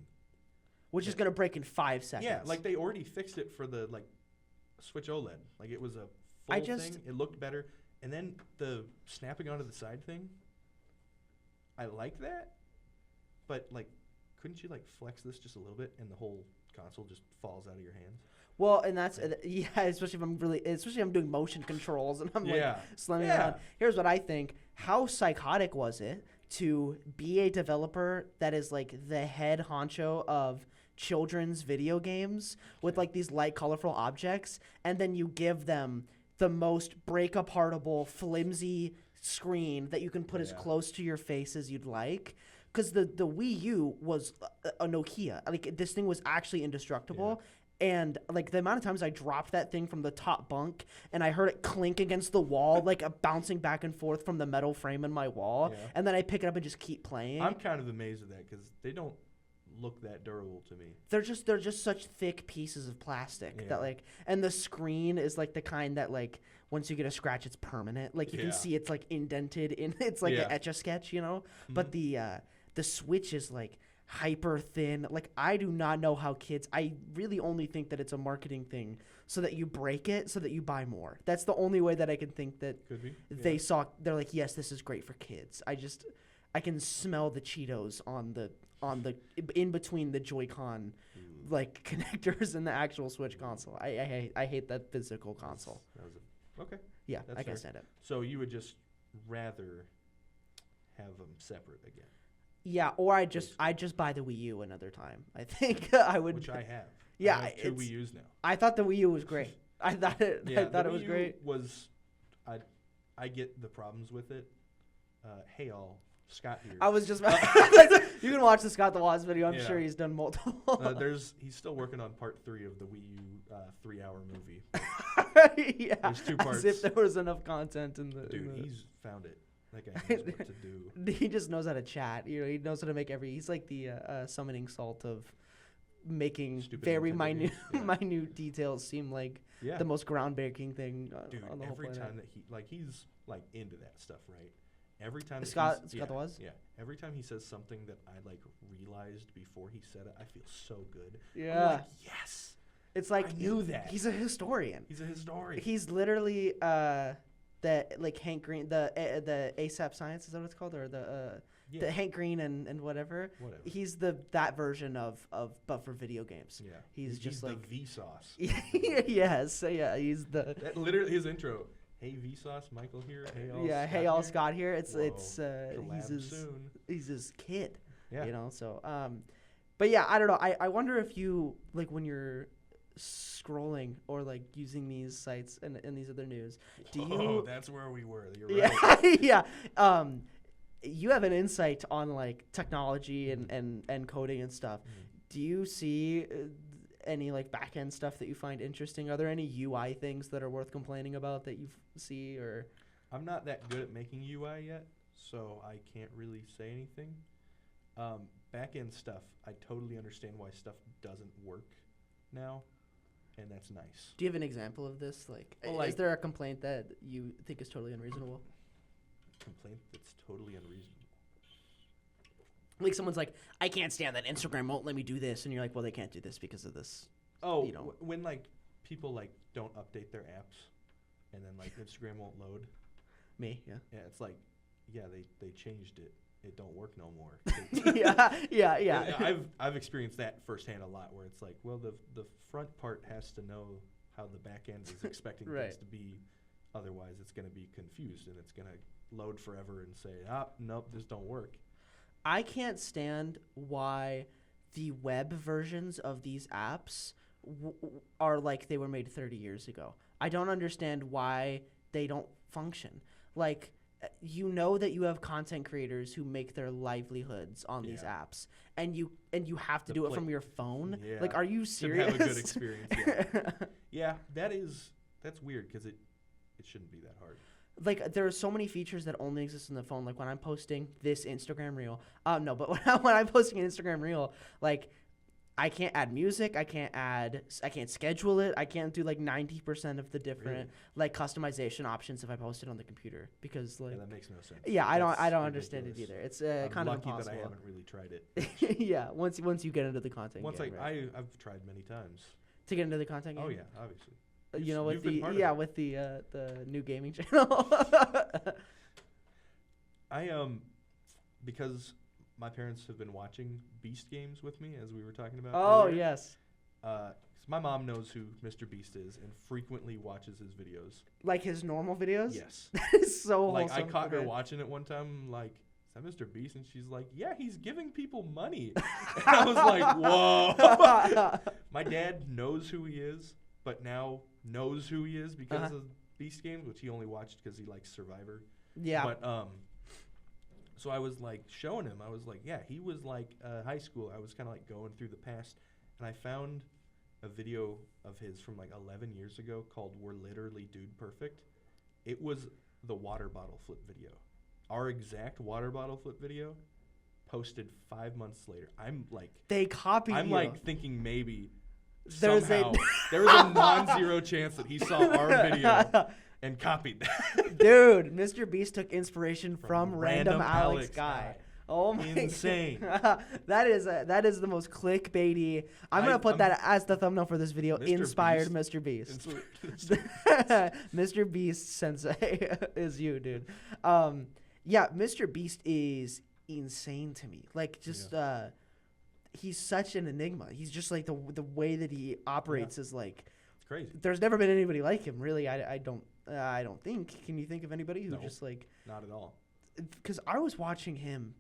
Which is gonna break in 5 seconds. Yeah, like they already fixed it for the like Switch OLED. Like it was a full thing. It looked better. And then the snapping onto the side thing, I like that. but like, couldn't you like flex this just a little bit and the whole console just falls out of your hands? Well, and that's especially if I'm doing motion controls and I'm like slamming around. Here's what I think: how psychotic was it to be a developer that is like the head honcho of children's video games with like these light, colorful objects, and then you give them the most break-apartable, flimsy screen that you can put as close to your face as you'd like? Because the Wii U was a Nokia. Like, this thing was actually indestructible. And like the amount of times I dropped that thing from the top bunk and I heard it clink against the wall, like bouncing back and forth from the metal frame in my wall, and then I pick it up and just keep playing. I'm kind of amazed at that because they don't look that durable to me. They're just such thick pieces of plastic that like, and the screen is like the kind that like once you get a scratch, it's permanent. Like you can see it's like indented in, it's like an Etch-a-Sketch, you know. But the Switch is like hyper thin. Like, I do not know how kids, I really only think that it's a marketing thing so that you break it so that you buy more. That's the only way that I can think that Could be. they're like, yes, this is great for kids. I can smell the Cheetos on the in between the Joy-Con like connectors and the actual Switch console. I hate that physical console. Okay. Yeah, That's I can fair. stand it. So you would just rather have them separate again? Yeah, or I just buy the Wii U another time. I think I would. Which I have. Yeah, I have two Wii U's now. I thought the Wii U was great. I thought it was great. I get the problems with it. Hey all, Scott here. I was just you can watch the Scott the Woz video. I'm sure he's done multiple. He's still working on part 3 of the Wii U 3-hour movie. There's 2 parts. As if there was enough content in the. Dude, he's found it. That guy knows what to do. He just knows how to chat. You know, he knows how to make he's like the summoning salt of making Stupid very Nintendo minute details seem like the most groundbreaking thing on the whole planet. Every time that he's like into that stuff, right? Every time Scott the Woz? Yeah. Every time he says something that I like realized before he said it, I feel so good. Yeah. I'm like, yes. It's like I knew that. He's a historian. He's literally the like Hank Green, the ASAP Science, is that what it's called, or the Hank Green and whatever. He's that version of but for video games. Yeah, he's just like the Vsauce. Yes, he's the that literally his intro. Hey Vsauce, Michael here. Hey all. Yeah, Scott hey all here. Scott here. Soon. He's his kid. Yeah. You know. So but yeah, I don't know. I wonder if you like when you're scrolling or like using these sites and these other news, that's where we were. You're right. Yeah. You have an insight on like technology and coding and stuff. Do you see any like back end stuff that you find interesting? Are there any UI things that are worth complaining about that you see? Or I'm not that good at making UI yet, so I can't really say anything. Back end stuff, I totally understand why stuff doesn't work now. And that's nice. Do you have an example of this? Like, is there a complaint that you think is totally unreasonable? Complaint that's totally unreasonable. Like someone's like, I can't stand that Instagram won't let me do this, and you're like, well, they can't do this because of this. Oh, when like people like don't update their apps, and then like Instagram won't load. Me, yeah. Yeah, it's like, they changed it. It don't work no more. Yeah. I've experienced that firsthand a lot, where it's like, well, the front part has to know how the back end is expecting things to be, otherwise it's going to be confused and it's going to load forever and say, nope, this don't work. I can't stand why the web versions of these apps are like they were made 30 years ago. I don't understand why they don't function. Like, you know that you have content creators who make their livelihoods on these apps, and you have to do it from your phone. Yeah. Like, are you serious? To have a good experience. Yeah, that's weird because it shouldn't be that hard. Like, there are so many features that only exist on the phone. Like when I'm posting this Instagram reel, when I'm posting an Instagram reel, like, I can't add music. I can't schedule it. I can't do like 90% of the different like customization options if I post it on the computer, because like that makes no sense. Yeah, I don't understand it either. It's kind of impossible. Lucky that I haven't really tried it. Yeah, once you get into the content. I've tried many times to get into the content game. Oh yeah, obviously. You know, with the new gaming channel. I because my parents have been watching Beast Games with me, as we were talking about. Oh, earlier. yes. 'Cause my mom knows who Mr. Beast is and frequently watches his videos. Like his normal videos? Yes. That is so Like, I wholesome caught for her me. watching it one time, I'm like, is that Mr. Beast? And she's like, yeah, he's giving people money. And I was like, whoa. My dad knows who he is, but now knows who he is because of Beast Games, which he only watched because he likes Survivor. Yeah. But, so I was like showing him, I was like, yeah, he was like high school. I was kind of like going through the past, and I found a video of his from like 11 years ago called We're Literally Dude Perfect. It was the water bottle flip video. Our exact water bottle flip video posted 5 months later. I'm like, they copied I'm you. like thinking maybe There's somehow there was a non-zero chance that he saw our video and copied that. Dude, Mr. Beast took inspiration from Random Random Alex Alex Guy. Guy. Oh my Insane. God. that is the most clickbaity. I'm gonna put that as the thumbnail for this video. Mr. Inspired Beast. Mr. Beast. It's- Mr. Beast Sensei is you, dude. Yeah, Mr. Beast is insane to me. Like, just he's such an enigma. He's just like the way that he operates is like. It's crazy. There's never been anybody like him, really. I don't think. Can you think of anybody who No. just like? Not at all. Because I was watching him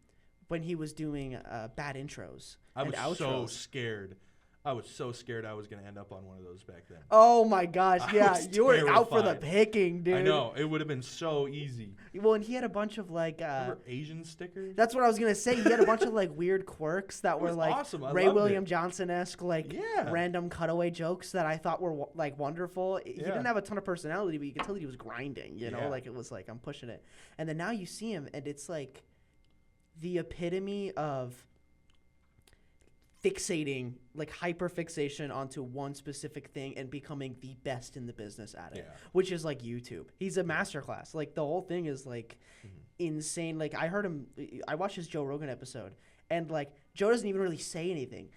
when he was doing bad intros. I and was so outros. scared. I was so scared I was going to end up on one of those back then. Oh my gosh! I Yeah, was you were out for the terrified. picking, dude. I know. It would have been so easy. Well, and he had a bunch of like. Remember Asian stickers? That's what I was gonna say. He had a bunch of like weird quirks that It were was like awesome. I Ray loved William it. Johnson-esque, like Yeah. random cutaway jokes that I thought were like wonderful. He Yeah. didn't have a ton of personality, but you could tell that he was grinding. You know, Yeah. like it was like I'm pushing it. And then now you see him, and it's like the epitome of fixating, like hyper fixation onto one specific thing and becoming the best in the business at it, Yeah. which is like YouTube. He's a masterclass. Like the whole thing is like insane. Like I watched his Joe Rogan episode, and like Joe doesn't even really say anything.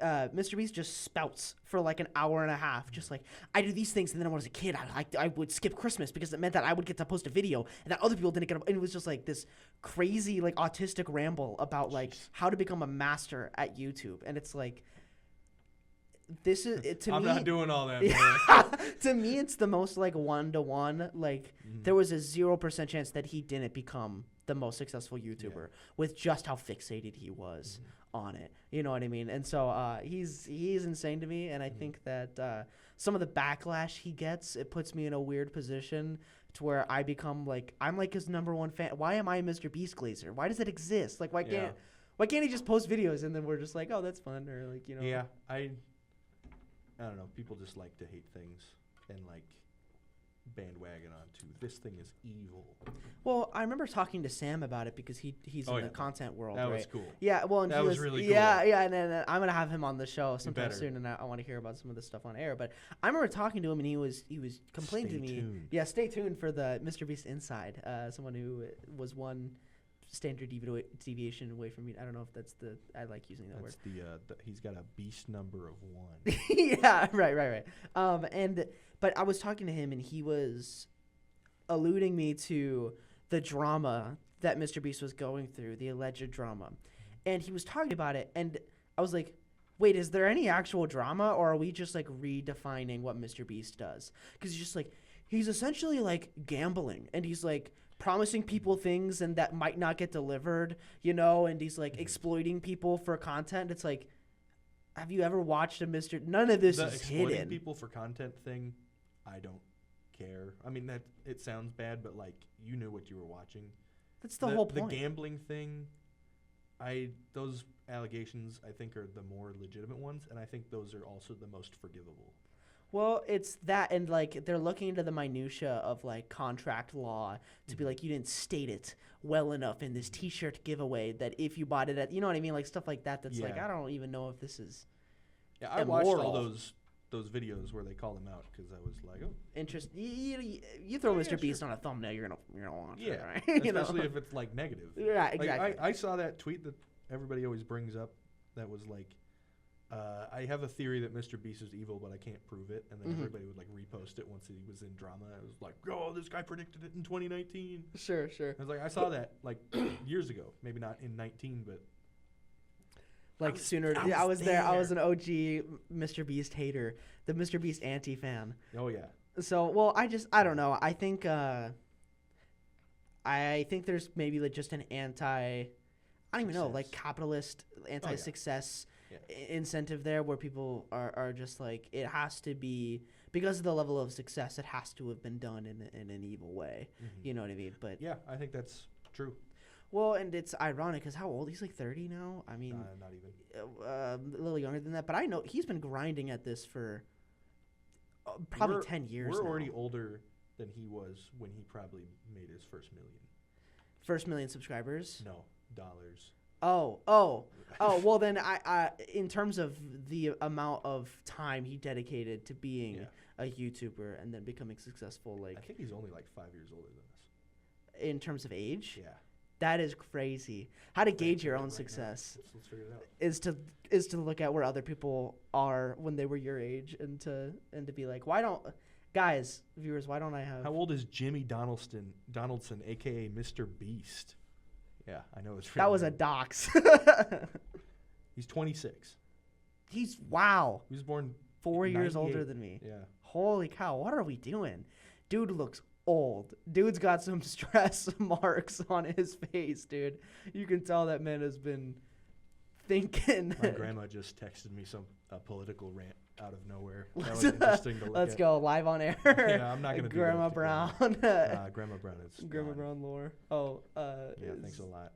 Mr. Beast just spouts for like an hour and a half, just like, I do these things, and then when I was a kid, I would skip Christmas because it meant that I would get to post a video, and that other people didn't get. And it was just like this crazy, like autistic ramble about like how to become a master at YouTube, and it's like, this is to I'm me. not doing all that. Yeah. Man. To me, it's the most like 1-to-1. Like there was a 0% chance that he didn't become the most successful YouTuber with just how fixated he was on it. You know what I mean? And so he's insane to me, and I think that some of the backlash he gets, it puts me in a weird position to where I become like, I'm like his number one fan. Why am I Mr. Beast Glazer? Why does it exist? Like why can't he just post videos and then we're just like, oh, that's fun, or like, you know. Yeah, I don't know. People just like to hate things and like bandwagon onto this thing is evil. Well, I remember talking to Sam about it because he's in the content world, That right? was cool. Yeah, well, and That he was really Yeah, cool. yeah, and I'm gonna have him on the show sometime better. soon, and I want to hear about some of this stuff on air. But I remember talking to him, and he was complaining Stay to me. tuned. Yeah, stay tuned for the Mr. Beast Inside. Someone who was one standard deviation away from me. I don't know if that's I like using that word. That's he's got a beast number of 1. Yeah, right. But I was talking to him, and he was alluding me to the drama that Mr. Beast was going through, the alleged drama. And he was talking about it, and I was like, wait, is there any actual drama, or are we just like redefining what Mr. Beast does? Because he's essentially like gambling, and he's like promising people things and that might not get delivered, you know, and he's like exploiting people for content. It's like, have you ever watched a Mr. None of this The is exploiting hidden. people for content thing, I don't care. I mean, that it sounds bad, but like you knew what you were watching. That's the whole point. The gambling thing, those allegations I think are the more legitimate ones, and I think those are also the most forgivable. Well, it's that, and like they're looking into the minutia of like contract law to be like, you didn't state it well enough in this T-shirt giveaway that if you bought it at, you know what I mean, like stuff like that. That's like, Yeah. I don't even know if this is Yeah, I watched all immoral. those videos where they call them out because I was like, oh, interest. You throw Yeah, Mr. sure. Beast on a thumbnail, you're gonna watch yeah, it, right? You know? especially if it's like negative. Yeah, Like, exactly. I saw that tweet that everybody always brings up that was like, I have a theory that Mr. Beast is evil, but I can't prove it. And then Mhm. everybody would like repost it once he was in drama. I was like, "Oh, this guy predicted it in 2019." Sure. I was like, I saw that like years ago. Maybe not in 19, but Like was- sooner. I Yeah, I was was there. I was an there. OG Mr. Beast hater, the Mr. Beast anti fan. oh yeah, So, well, I don't know. I think there's maybe like just an I don't even know, like Success. capitalist anti-success Yeah. incentive there, where people are just like, it has to be because of the level of success, it has to have been done in an evil way. Mhm. You know what I mean? But yeah, I think that's true. well, and it's ironic because how old he's like 30 now. I mean, Not even. a little younger than that, but I know he's been grinding at this for probably We're- 10 years. We're now. already older than he was when he probably made his first million. First million subscribers. No, dollars. Oh. Well, then I in terms of the amount of time he dedicated to being Yeah. a YouTuber and then becoming successful, I like think he's only like 5 years older than us. in terms of age, Yeah. that is crazy. How to gauge your Right own now. success Let's figure it out. is to look at where other people are when they were your age and to be like, why don't guys, viewers, why don't I have How old is Jimmy Donaldson, aka Mr. Beast? Yeah, I know it's. that was a dox. He's 26. He's wow, He was born 4 years 98. older than me. Yeah. Holy cow, what are we doing? Dude looks old. Dude's got some stress marks on his face, dude. You can tell that man has been thinking. My grandma just texted me some political rant out of nowhere. That was interesting to look Let's at. go live on air. Yeah, I'm not gonna do that Grandma to Brown. Grandma Brown is. Grandma gone. Brown lore. Oh, Yeah, thanks a lot.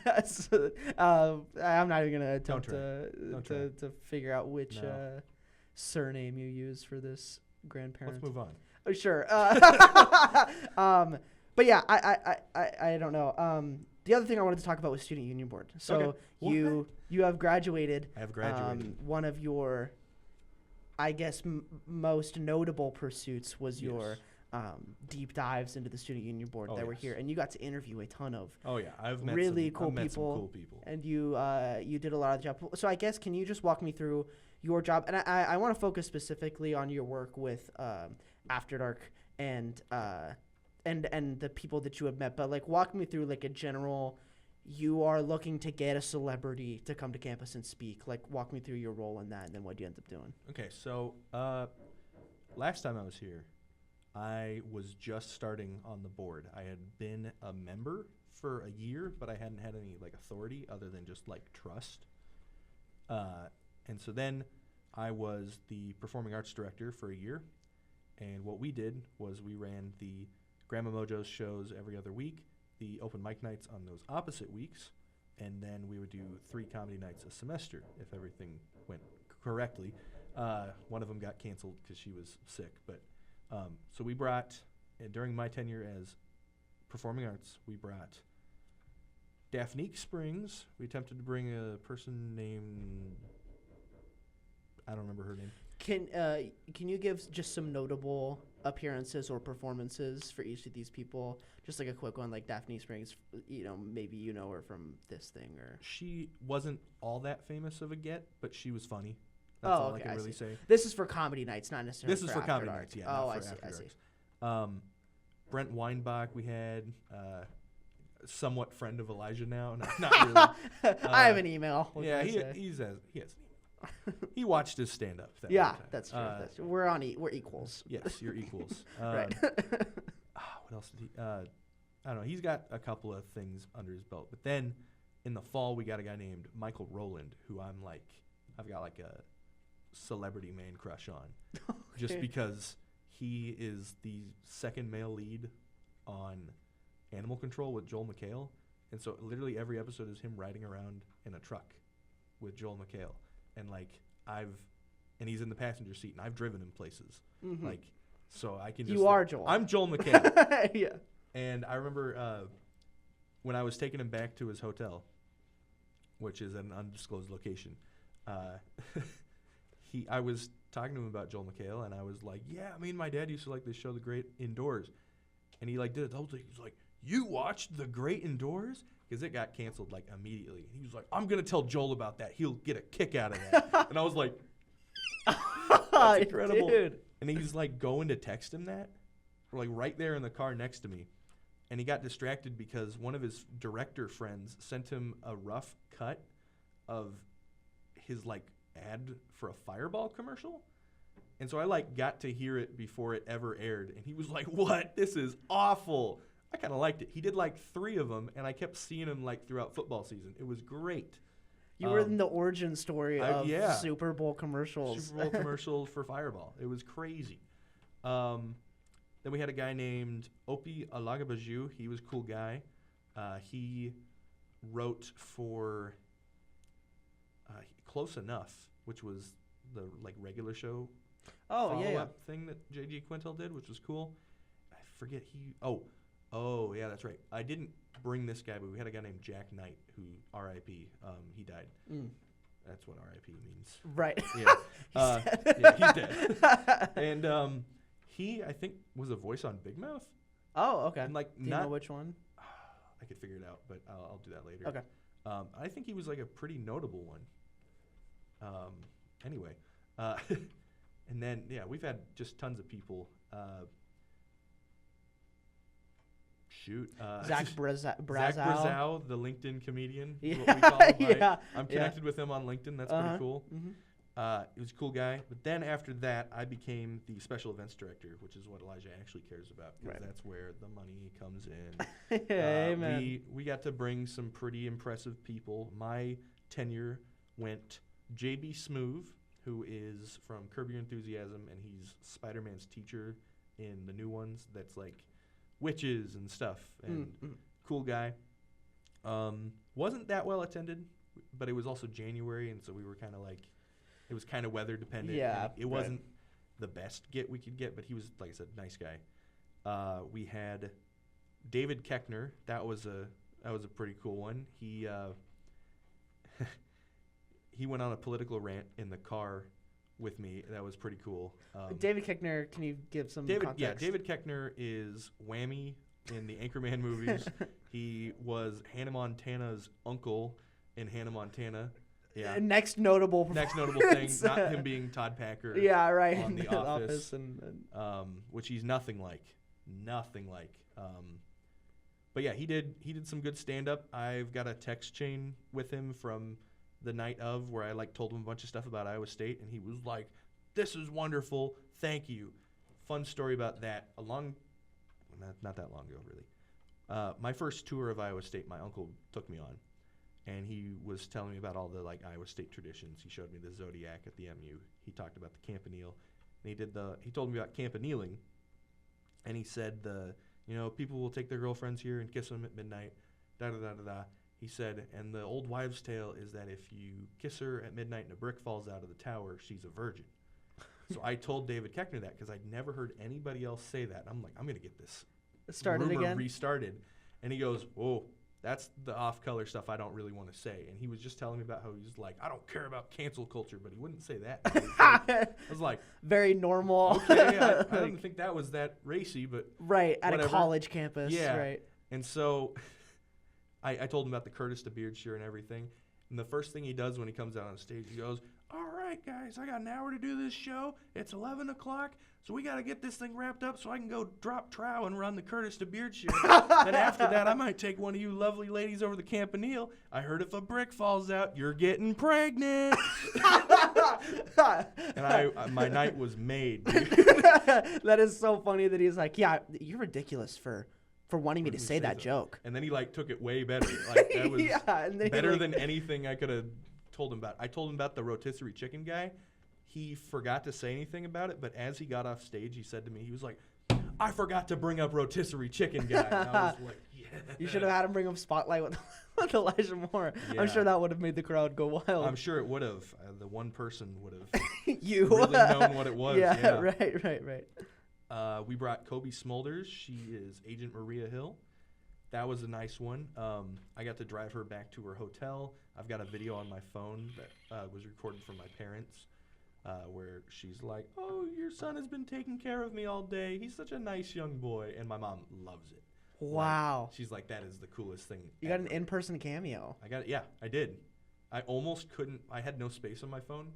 That's, I'm not even gonna attempt Don't to figure out which No. surname you use for this grandparent. Let's move on. Oh, sure. But yeah, I don't know. The other thing I wanted to talk about was student union board. So Okay. you have graduated. I have graduated. One of your, I guess, most notable pursuits was your Yes. deep dives into the student union board Oh, that were yes. here, and you got to interview a ton of Oh yeah, I've met really some, cool I've met people. Some cool people. and you did a lot of the job. So I guess, can you just walk me through your job? And I want to focus specifically on your work with After Dark and the people that you have met. But like, walk me through like a general. You are looking to get a celebrity to come to campus and speak. Like, walk me through your role in that, and then what you end up doing. Okay, so last time I was here, I was just starting on the board. I had been a member for a year, but I hadn't had any like authority other than just like trust. And so then I was the performing arts director for a year. And what we did was we ran the Grandma Mojo's shows every other week, the open mic nights on those opposite weeks, and then we would do 3 comedy nights a semester if everything went correctly. One of them got canceled because she was sick. But so we brought, during my tenure as performing arts, we brought Daphnique Springs. We attempted to bring a person named, I don't remember her name. Can you give just some notable appearances or performances for each of these people? Just like a quick one, like Daphne Springs. Maybe you know her from this thing or. She wasn't all that famous of a get, but she was funny. That's all I can really say. This is for comedy nights, not necessarily. This is for After comedy Dark. nights, yeah. Oh, not I for see. After I see. Darks. Brent Weinbach, we had. Somewhat friend of Elijah now. Not really. I have an email. What Yeah, can I say? he has an email. He watched his stand up. Yeah, that's true. That's true. We're equals. Yes, you're equals. Right. What else did he? I don't know. He's got a couple of things under his belt. But then in the fall, we got a guy named Michael Rowland, who I've got like a celebrity man crush on, just Okay. because he is the second male lead on Animal Control with Joel McHale, and so literally every episode is him riding around in a truck with Joel McHale, and and he's in the passenger seat, and I've driven him places, Mhm. so I can just. You are Joel. I'm Joel McHale. Yeah. And I remember when I was taking him back to his hotel, which is at an undisclosed location, I was talking to him about Joel McHale, and I was like, yeah, me and my dad used to like this show, The Great Indoors. And he did it the whole thing. He was like, you watched The Great Indoors? because it got canceled like immediately. He was like, I'm gonna tell Joel about that. He'll get a kick out of that. And I was like, that's incredible. Dude. And he's like going to text him that, like right there in the car next to me. And he got distracted because one of his director friends sent him a rough cut of his like ad for a Fireball commercial. And so I like got to hear it before it ever aired. And he was like, what? This is awful. I kind of liked it. He did like 3 of them, and I kept seeing him like throughout football season. It was great. You were in the origin story of yeah. Super Bowl commercials. Super Bowl commercials for Fireball. It was crazy. Then we had a guy named Opie Alagabaju. He was a cool guy. He wrote for Close Enough, which was the like regular show follow-up thing that J.G. Quintel did, which was cool. I forget Oh, yeah, that's right. I didn't bring this guy, but we had a guy named Jack Knight who R.I.P. He died. That's what R.I.P. means. Right. Yeah. He's dead. And he, I think, was a voice on Big Mouth. Oh, okay. And like, do you know which one? I could figure it out, but I'll do that later. Okay. I think he was like a pretty notable one. Anyway. And then, yeah, we've had just tons of people. Zach Brazow. Zach Brazow, the LinkedIn comedian. Yeah, What we call him, yeah. I'm connected with him on LinkedIn. That's pretty cool. Mm-hmm. He was a cool guy. But then after that, I became the special events director, which is what Elijah actually cares about, because that's where the money comes in. Amen. We got to bring some pretty impressive people. My tenure went J.B. Smoove, who is from Curb Your Enthusiasm, and he's Spider-Man's teacher in the new ones. That's like witches and stuff, and cool guy. Wasn't that well attended, but it was also January, and so we were kind of like, it was kind of weather dependent. Yeah, it wasn't the best get we could get, but he was, like I said, nice guy. We had David Koechner. That was a pretty cool one. He he went on a political rant in the car with me. That was pretty cool. David Koechner, can you give some context? Yeah, David Koechner is Whammy in the Anchorman movies. He was Hannah Montana's uncle in Hannah Montana. Yeah. Next notable thing, not him being Todd Packer. Yeah, right. On The Office, and which he's nothing like. But yeah, he did some good stand up. I've got a text chain with him from the night of where I like told him a bunch of stuff about Iowa State, and he was like, "This is wonderful, thank you." Fun story about that. Not that long ago, really. My first tour of Iowa State, my uncle took me on, and he was telling me about all the like Iowa State traditions. He showed me the Zodiac at the MU. He talked about the Campanile, and he told me about campanealing, and he said people will take their girlfriends here and kiss them at midnight. Da da da da da. He said, and the old wives' tale is that if you kiss her at midnight and a brick falls out of the tower, she's a virgin. So I told David Koechner that because I'd never heard anybody else say that. And I'm like, I'm going to get this rumor restarted. And he goes, "Whoa, that's the off-color stuff I don't really want to say." And he was just telling me about how he's like, "I don't care about cancel culture," but he wouldn't say that. I was like, very normal. Okay, I didn't think that was that racy, but right, at whatever. A college campus. Yeah. Right. And so I told him about the Curtis to Beardshire and everything. And the first thing he does when he comes out on stage, he goes, "All right, guys, I got an hour to do this show. It's 11 o'clock, so we got to get this thing wrapped up so I can go drop trow and run the Curtis to Beardshire. Then after that, I might take one of you lovely ladies over the Campanile. I heard if a brick falls out, you're getting pregnant." And my night was made, dude. That is so funny that he's like, "Yeah, you're ridiculous for wanting me to say that joke." And then he like took it way better. Like that was and then better than anything I could have told him about. I told him about the rotisserie chicken guy. He forgot to say anything about it, but as he got off stage, he said to me, he was like, "I forgot to bring up rotisserie chicken guy." And I was like, yeah. You should have had him bring up Spotlight with Elijah Moore. Yeah. I'm sure that would have made the crowd go wild. I'm sure it would have. The one person would have you really known what it was. Yeah. Right. We brought Kobe Smulders. She is Agent Maria Hill. That was a nice one. I got to drive her back to her hotel. I've got a video on my phone that was recorded from my parents where she's like, "Oh, your son has been taking care of me all day. He's such a nice young boy." And my mom loves it. Wow. She's like, that is the coolest thing. You got ever. an in-person cameo. I got it. Yeah, I did. I almost couldn't. I had no space on my phone,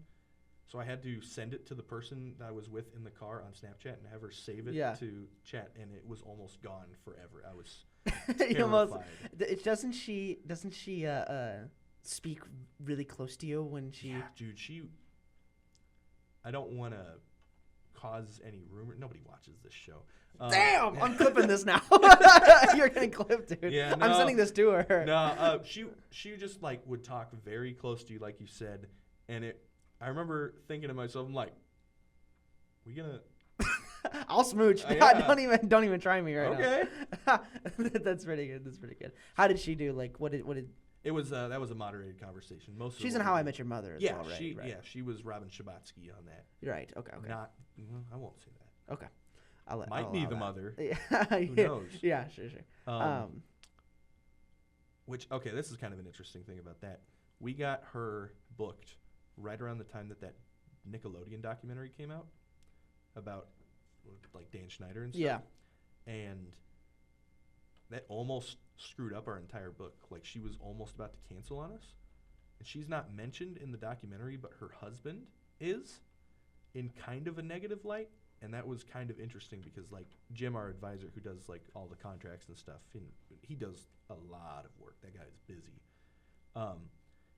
so I had to send it to the person that I was with in the car on Snapchat and have her save it to chat, and it was almost gone forever. I was terrified. Doesn't she speak really close to you when she? Yeah, dude. I don't want to cause any rumor. Nobody watches this show. Damn, I'm clipping this now. You're getting clipped, dude. Yeah, I'm sending this to her. No, she just like would talk very close to you, like you said, and I remember thinking to myself, I'm like, we gonna? I'll smooch. Yeah. Don't even try me right okay. now. That's pretty good. That's pretty good. How did she do? Like, what did? It was that was a moderated conversation. She's in How I Met Your Mother as well, right? Yeah, she was Robin Schabatsky on that. Right. Okay. Not. Well, I won't say that. Okay. Might be the mother. Yeah. Who knows? Yeah. Sure. Which this is kind of an interesting thing about that. We got her booked right around the time that Nickelodeon documentary came out about like Dan Schneider and stuff. Yeah. And that almost screwed up our entire book. Like, she was almost about to cancel on us. And she's not mentioned in the documentary, but her husband is in kind of a negative light. And that was kind of interesting because, like, Jim, our advisor, who does, like, all the contracts and stuff, and he does a lot of work. That guy is busy.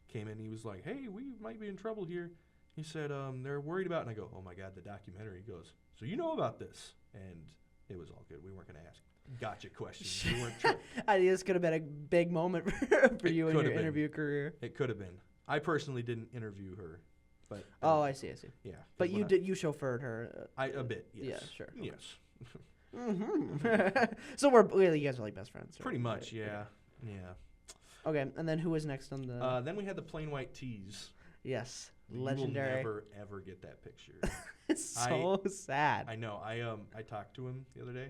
Came in, he was like, hey, we might be in trouble here. He said, they're worried about, and I go, oh, my God, the documentary. He goes, so you know about this? And it was all good. We weren't going to ask gotcha questions. We weren't This could have been a big moment for you in your interview career. It could have been. I personally didn't interview her. But I see. Yeah. But you chauffeured her. A bit, yes. Yeah, sure. Okay. Yes. Mm-hmm. So you guys are like best friends. Right? Pretty much, right. Yeah. Okay, and then who was next on the? Then we had the plain white tees. Yes, legendary. You will never ever get that picture. It's so sad. I know. I talked to him the other day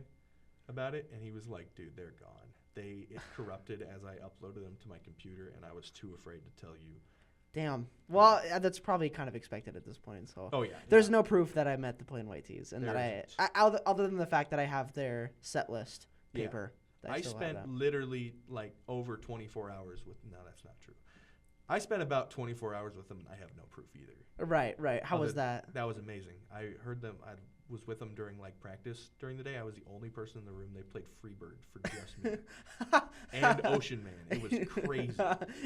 about it, and he was like, "Dude, they're gone. It corrupted as I uploaded them to my computer, and I was too afraid to tell you." Damn. Well, that's probably kind of expected at this point. So. Oh yeah. There's no proof that I met the plain white tees, and that other than the fact that I have their set list paper. Yeah. I spent literally like over 24 hours with. No, that's not true. I spent about 24 hours with them, and I have no proof either. Right. How was that? That was amazing. I heard them. I was with them during like practice during the day. I was the only person in the room. They played Freebird for just me. And Ocean Man. It was crazy.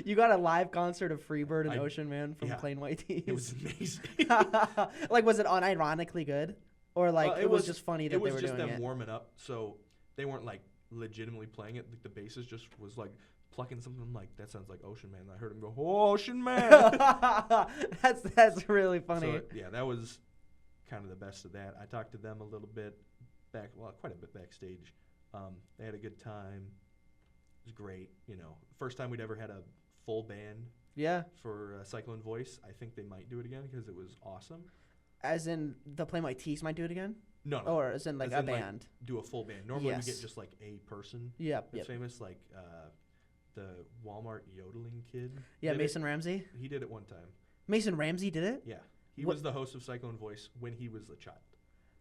You got a live concert of Freebird and Ocean Man from Plain White Tees. It was amazing. Like, was it unironically good? Or like it was just funny that they were doing it? It was just them warming up. So they weren't like legitimately playing it. Like, the bassist just was like plucking something like, that sounds like Ocean Man. And I heard him go, oh, Ocean Man. That's really funny. So, yeah, that was kind of the best of that. I talked to them a little bit quite a bit backstage. They had a good time. It was great. First time we'd ever had a full band. Yeah. For Cyclone Voice. I think they might do it again because it was awesome. As in the Plain White Tees might do it again? No. Or as in like a band. Like, do a full band. Normally we get just like a person. Yep. That's famous, like the Walmart yodeling kid. Yeah, Mason Ramsey. He did it one time. Mason Ramsey did it? Yeah. He was the host of Cyclone Voice when he was a child.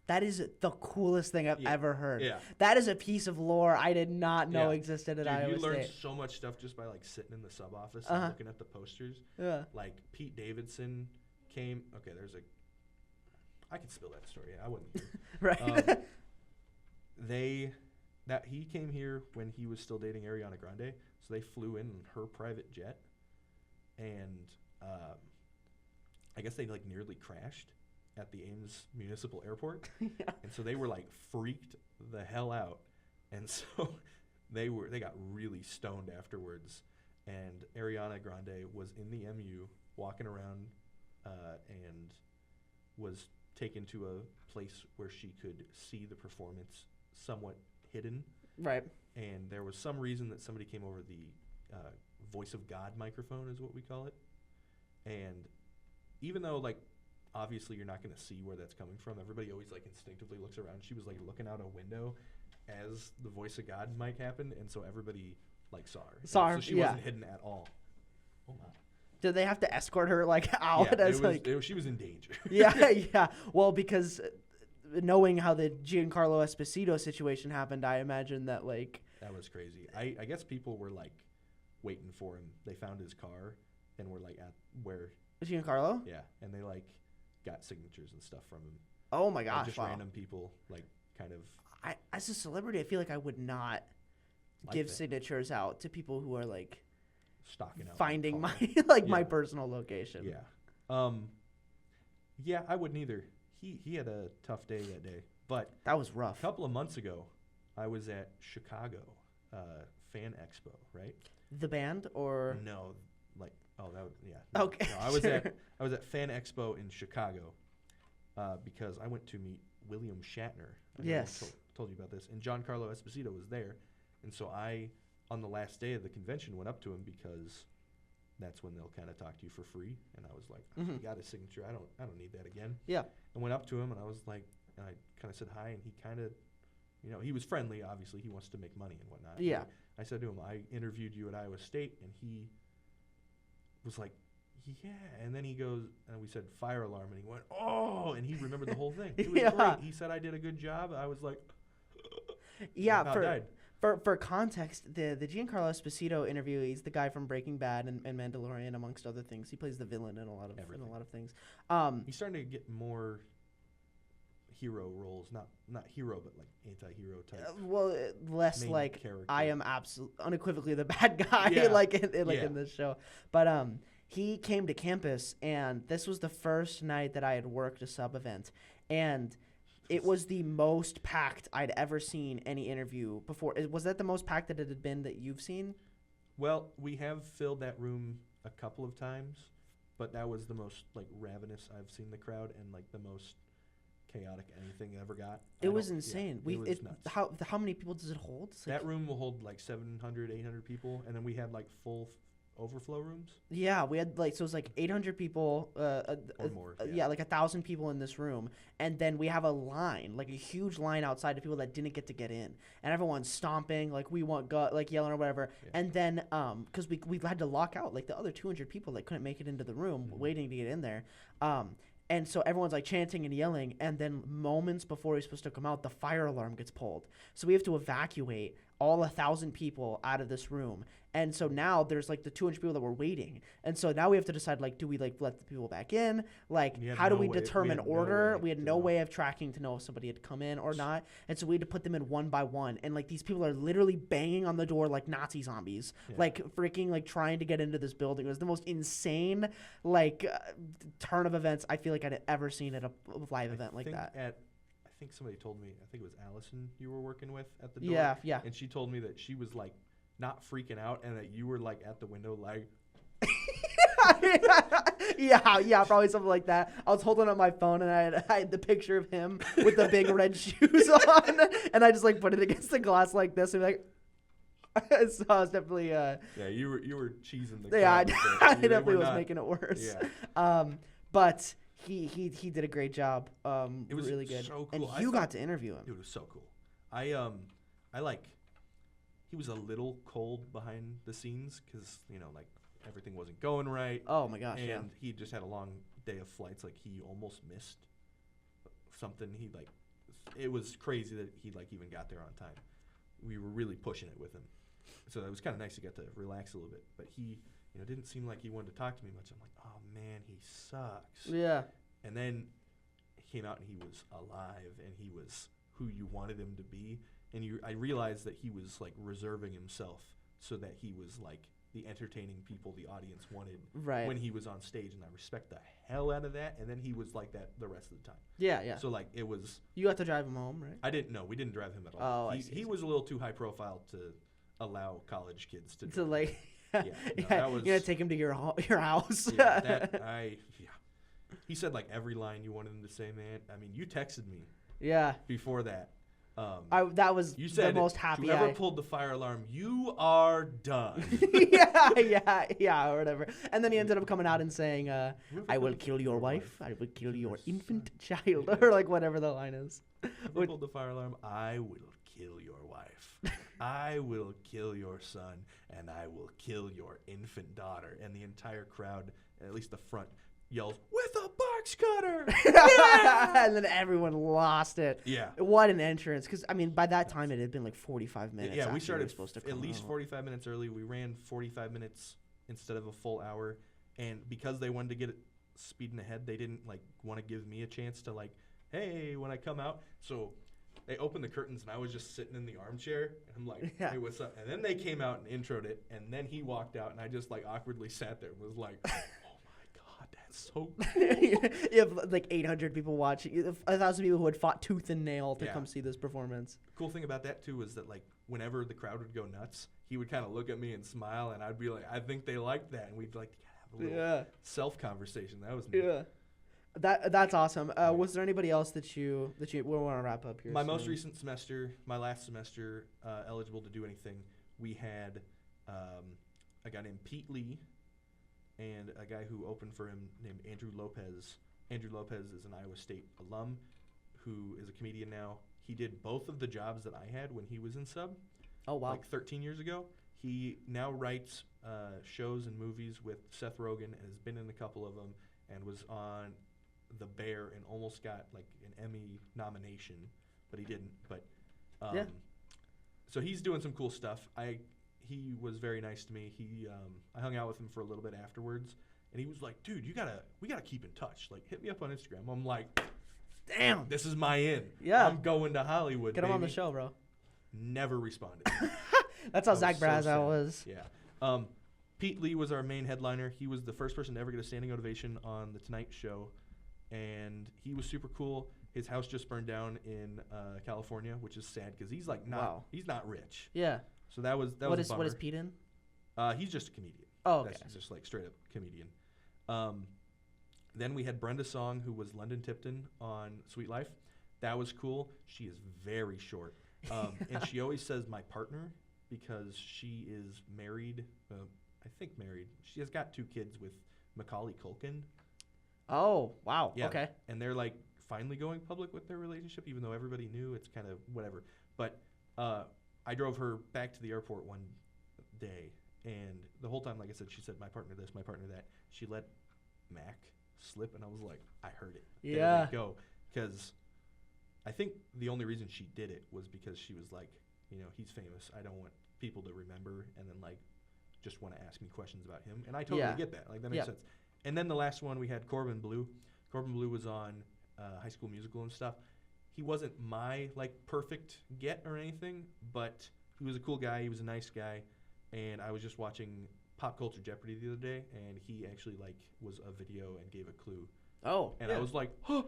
That is the coolest thing I've ever heard. Yeah. That is a piece of lore I did not know existed at Iowa State. You learned so much stuff just by like sitting in the sub office and looking at the posters. Yeah. Like Pete Davidson came. Okay, I could spill that story. I wasn't here. Right. He came here when he was still dating Ariana Grande, so they flew in her private jet, and I guess they like nearly crashed at the Ames Municipal Airport. Yeah. And so they were like freaked the hell out, and so they got really stoned afterwards. And Ariana Grande was in the MU walking around and was taken to a place where she could see the performance somewhat hidden. Right. And there was some reason that somebody came over the voice of God microphone is what we call it. And even though, like, obviously you're not going to see where that's coming from, everybody always, like, instinctively looks around. She was, like, looking out a window as the voice of God mic happened, and so everybody, like, saw her. So she wasn't hidden at all. Oh, my. Did they have to escort her, like, out? Yeah, she was in danger. Yeah. Well, because knowing how the Giancarlo Esposito situation happened, I imagine that, like... That was crazy. I guess people were like waiting for him. They found his car and were like at where. Giancarlo? Yeah, and they like got signatures and stuff from him. Oh my Like, gosh! just Wow. random people like kind of As a celebrity, I feel like I would not like give that, signatures out to people who are like stalking out. finding my car. my Yeah. personal location. Yeah. Yeah, I wouldn't either. He had a tough day that day, but That was a rough. couple of months ago, I was at Chicago Fan Expo, right? The band or No, like that was, yeah. No, Okay, no, I was sure. I was at Fan Expo in Chicago because I went to meet William Shatner. I know I Yes. told you about this, and Giancarlo Esposito was there, and so I, on the last day of the convention, went up to him because that's when they'll kind of talk to you for free, and I was like, Mhm. "You got his signature. I don't need that again." Yeah. I went up to him and I was like, and I kind of said hi, and he kind of, he was friendly. Obviously, he wants to make money and whatnot. Yeah. I said to him, I interviewed you at Iowa State, and he was like, yeah. And then he goes, and we said fire alarm, and he went, oh, and he remembered the whole thing. It was Yeah. great. He said I did a good job. I was like, Yeah, about for died. for context, the Giancarlo Esposito interview, he's the guy from Breaking Bad and Mandalorian, amongst other things. He plays the villain in a lot of Everything. things. He's starting to get more hero roles, not hero, but like anti-hero type. Less main like character. I am unequivocally the bad guy, Yeah. like Yeah. in this show. But he came to campus, and this was the first night that I had worked a sub event, and it was the most packed I'd ever seen any interview before. Was that the most packed that it had been that you've seen? Well, we have filled that room a couple of times, but that was the most like ravenous I've seen the crowd, and like the most chaotic anything ever got. It was insane. It was nuts. How many people does it hold? It's like- That room will hold like 700, 800 people, and then we had like full overflow rooms. Yeah, we had like, so it was like 800 people, Or more, yeah, yeah. like 1,000 people in this room, and then we have a line, like a huge line outside of people that didn't get to get in, and everyone's stomping, like we want like yelling or whatever, Yeah. and then because we had to lock out like the other 200 people that couldn't make it into the room, Mhm. waiting to get in there, and so everyone's like chanting and yelling, and then moments before he's supposed to come out, the fire alarm gets pulled, so we have to evacuate all 1,000 people out of this room. And so now there's like the 200 people that were waiting. And so now we have to decide, like, do we like let the people back in? Like, We had how do no we way- we determine had no order? way We had to no know. way of tracking to know if somebody had come in or not. And so we had to put them in one by one. And like these people are literally banging on the door like Nazi zombies, Yeah. like freaking like trying to get into this building. It was the most insane like turn of events I feel like I'd ever seen at a live event like that. I think somebody told me, I think it was Allison you were working with at the door. Yeah, yeah. And she told me that she was like not freaking out, and that you were like at the window like, yeah, probably something like that. I was holding up my phone and I had the picture of him with the big red shoes on, and I just like put it against the glass like this and be like. So I was definitely yeah, you were cheesing the yeah, crowd with it. I You were definitely was not- making it worse. Yeah. But he did a great job. It was really good. so And cool. I you thought- got to interview him. Dude, it was so cool. I like, he was a little cold behind the scenes because like everything wasn't going right, Oh my gosh, and yeah. he just had a long day of flights. Like he almost missed something. It was crazy that he like even got there on time. We were really pushing it with him, so it was kind of nice to get to relax a little bit. But he, didn't seem like he wanted to talk to me much. I'm like, oh man, he sucks. Yeah. And then he came out and he was alive and he was who you wanted him to be. And I realized that he was like reserving himself so that he was like the entertaining people the audience wanted Right. when he was on stage. And I respect the hell out of that. And then he was like that the rest of the time. Yeah, yeah. So like it was, You got to drive him home, right? I didn't know. We didn't drive him at all. Oh, I he, see, I he see. was a little too high profile to allow college kids to To drive. like, Yeah, no, that was- you're gonna take him to your house. Yeah. He said like every line you wanted him to say, man. I mean, you texted me Yeah. before that. That was You said the most happy whoever I. pulled the fire alarm, you are done. yeah, or whatever. And then he ended up coming out and saying, Whoever "I will pulled kill your wife. I will kill your your infant son." child," Yeah. or like whatever the line is. Whoever pulled the fire alarm, I will kill your wife. I will kill your son, and I will kill your infant daughter. And the entire crowd, at least the front, yells, "With a box cutter!" And then everyone lost it. Yeah. What an entrance. Because, I mean, by that time, it had been like 45 minutes. Yeah, we after started were supposed to at come least out. 45 minutes early. We ran 45 minutes instead of a full hour. And because they wanted to get it speeding ahead, they didn't like want to give me a chance to like, hey, when I come out. So they opened the curtains and I was just sitting in the armchair. And I'm like, Yeah. hey, what's up? And then they came out and introed it. And then he walked out and I just like awkwardly sat there and was like, oh my God, that's so cool. You have like 800 people watching. You have 1,000 people who had fought tooth and nail to Yeah. come see this performance. Cool thing about that too was that like whenever the crowd would go nuts, he would kind of look at me and smile, and I'd be like, I think they liked that, and we'd like have a little self conversation. That was neat. Yeah. That's awesome. Was there anybody else that you we want to wrap up here? My soon? most recent semester, my last semester, eligible to do anything, we had a guy named Pete Lee and a guy who opened for him named Andrew Lopez. Andrew Lopez is an Iowa State alum who is a comedian now. He did both of the jobs that I had when he was in sub. Oh wow. Like 13 years ago. He now writes shows and movies with Seth Rogen and has been in a couple of them and was on The Bear and almost got like an Emmy nomination, but he didn't. But Yeah. So he's doing some cool stuff. He was very nice to me. I hung out with him for a little bit afterwards, and he was like, "Dude, we gotta keep in touch. Like, hit me up on Instagram." I'm like, Damn. "This is my in. Yeah. I'm going to Hollywood. Get him on the baby." show, bro. Never responded. That's how I was Zach so Brazow sad. was. Yeah. Pete Lee was our main headliner. He was the first person to ever get a standing ovation on The Tonight Show, and he was super cool. His house just burned down in California, which is sad because he's like he's not rich. Yeah. So that was a What bummer. is Pete in? He's just a comedian. Oh, okay. That's just like straight up comedian. Then we had Brenda Song, who was London Tipton on Sweet Life. That was cool. She is very short. And she always says my partner because she is married. I think married. She has got 2 kids with Macaulay Culkin. Oh, wow. Yeah. Okay. And they're like finally going public with their relationship, even though everybody knew. It's kind of whatever. But I drove her back to the airport one day, and the whole time, like I said, she said, my partner this, my partner that. She let Mac slip, and I was like, I heard it. Yeah. There we go. Because I think the only reason she did it was because she was like, he's famous. I don't want people to remember and then like just want to ask me questions about him. And I totally get that. Like that makes sense. And then the last one we had Corbin Bleu. Corbin Bleu was on High School Musical and stuff. He wasn't my like perfect get or anything, but he was a cool guy. He was a nice guy. And I was just watching Pop Culture Jeopardy the other day, and he actually like was a video and gave a clue. Oh. And I was like, oh,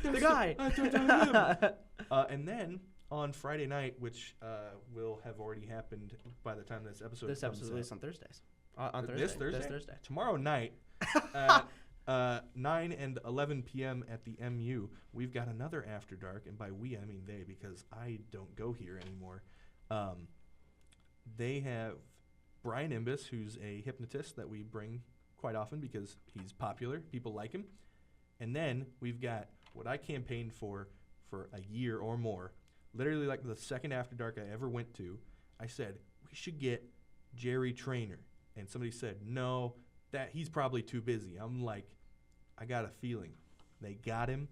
the guy. And then on Friday night, which will have already happened by the time this episode This comes episode is out. released on Thursdays. On Thursday. This Thursday? This Thursday. Tomorrow night at 9 and 11 p.m. at the MU, we've got another After Dark, and by we I mean they because I don't go here anymore. They have Brian Imbus, who's a hypnotist that we bring quite often because he's popular. People like him. And then we've got what I campaigned for a year or more. Literally like the second After Dark I ever went to, I said, we should get Jerry Trainer. And somebody said, no, that he's probably too busy. I'm like, I got a feeling. They got him,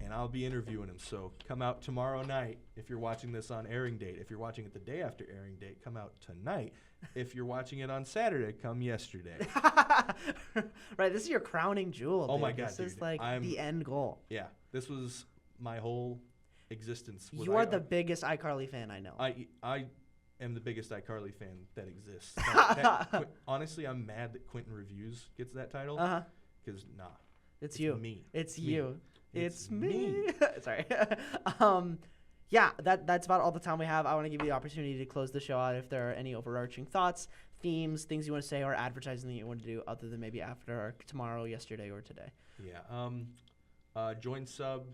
and I'll be interviewing him. So come out tomorrow night if you're watching this on airing date. If you're watching it the day after airing date, come out tonight. If you're watching it on Saturday, come yesterday. Right, this is your crowning jewel. Oh dude. my God, This is dude. like the end goal. Yeah, this was my whole existence. You are the biggest iCarly fan I know. I am the biggest iCarly fan that exists. Honestly, I'm mad that Quentin Reviews gets that title. Because it's you. Me. It's me. you. It's me. Sorry. Yeah, that's about all the time we have. I want to give you the opportunity to close the show out if there are any overarching thoughts, themes, things you want to say, or advertising that you want to do other than maybe after or tomorrow, yesterday, or today. Yeah. Join sub,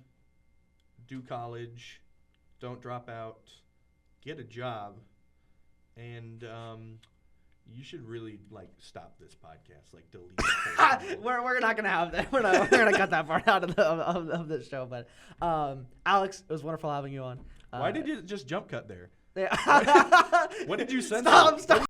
do college, don't drop out, get a job, and you should really like stop this podcast, like delete it. We're not gonna have that. We're gonna cut that part out of the show. But Alex, it was wonderful having you on. Why did you just jump cut there? Yeah. What did you send? Stop!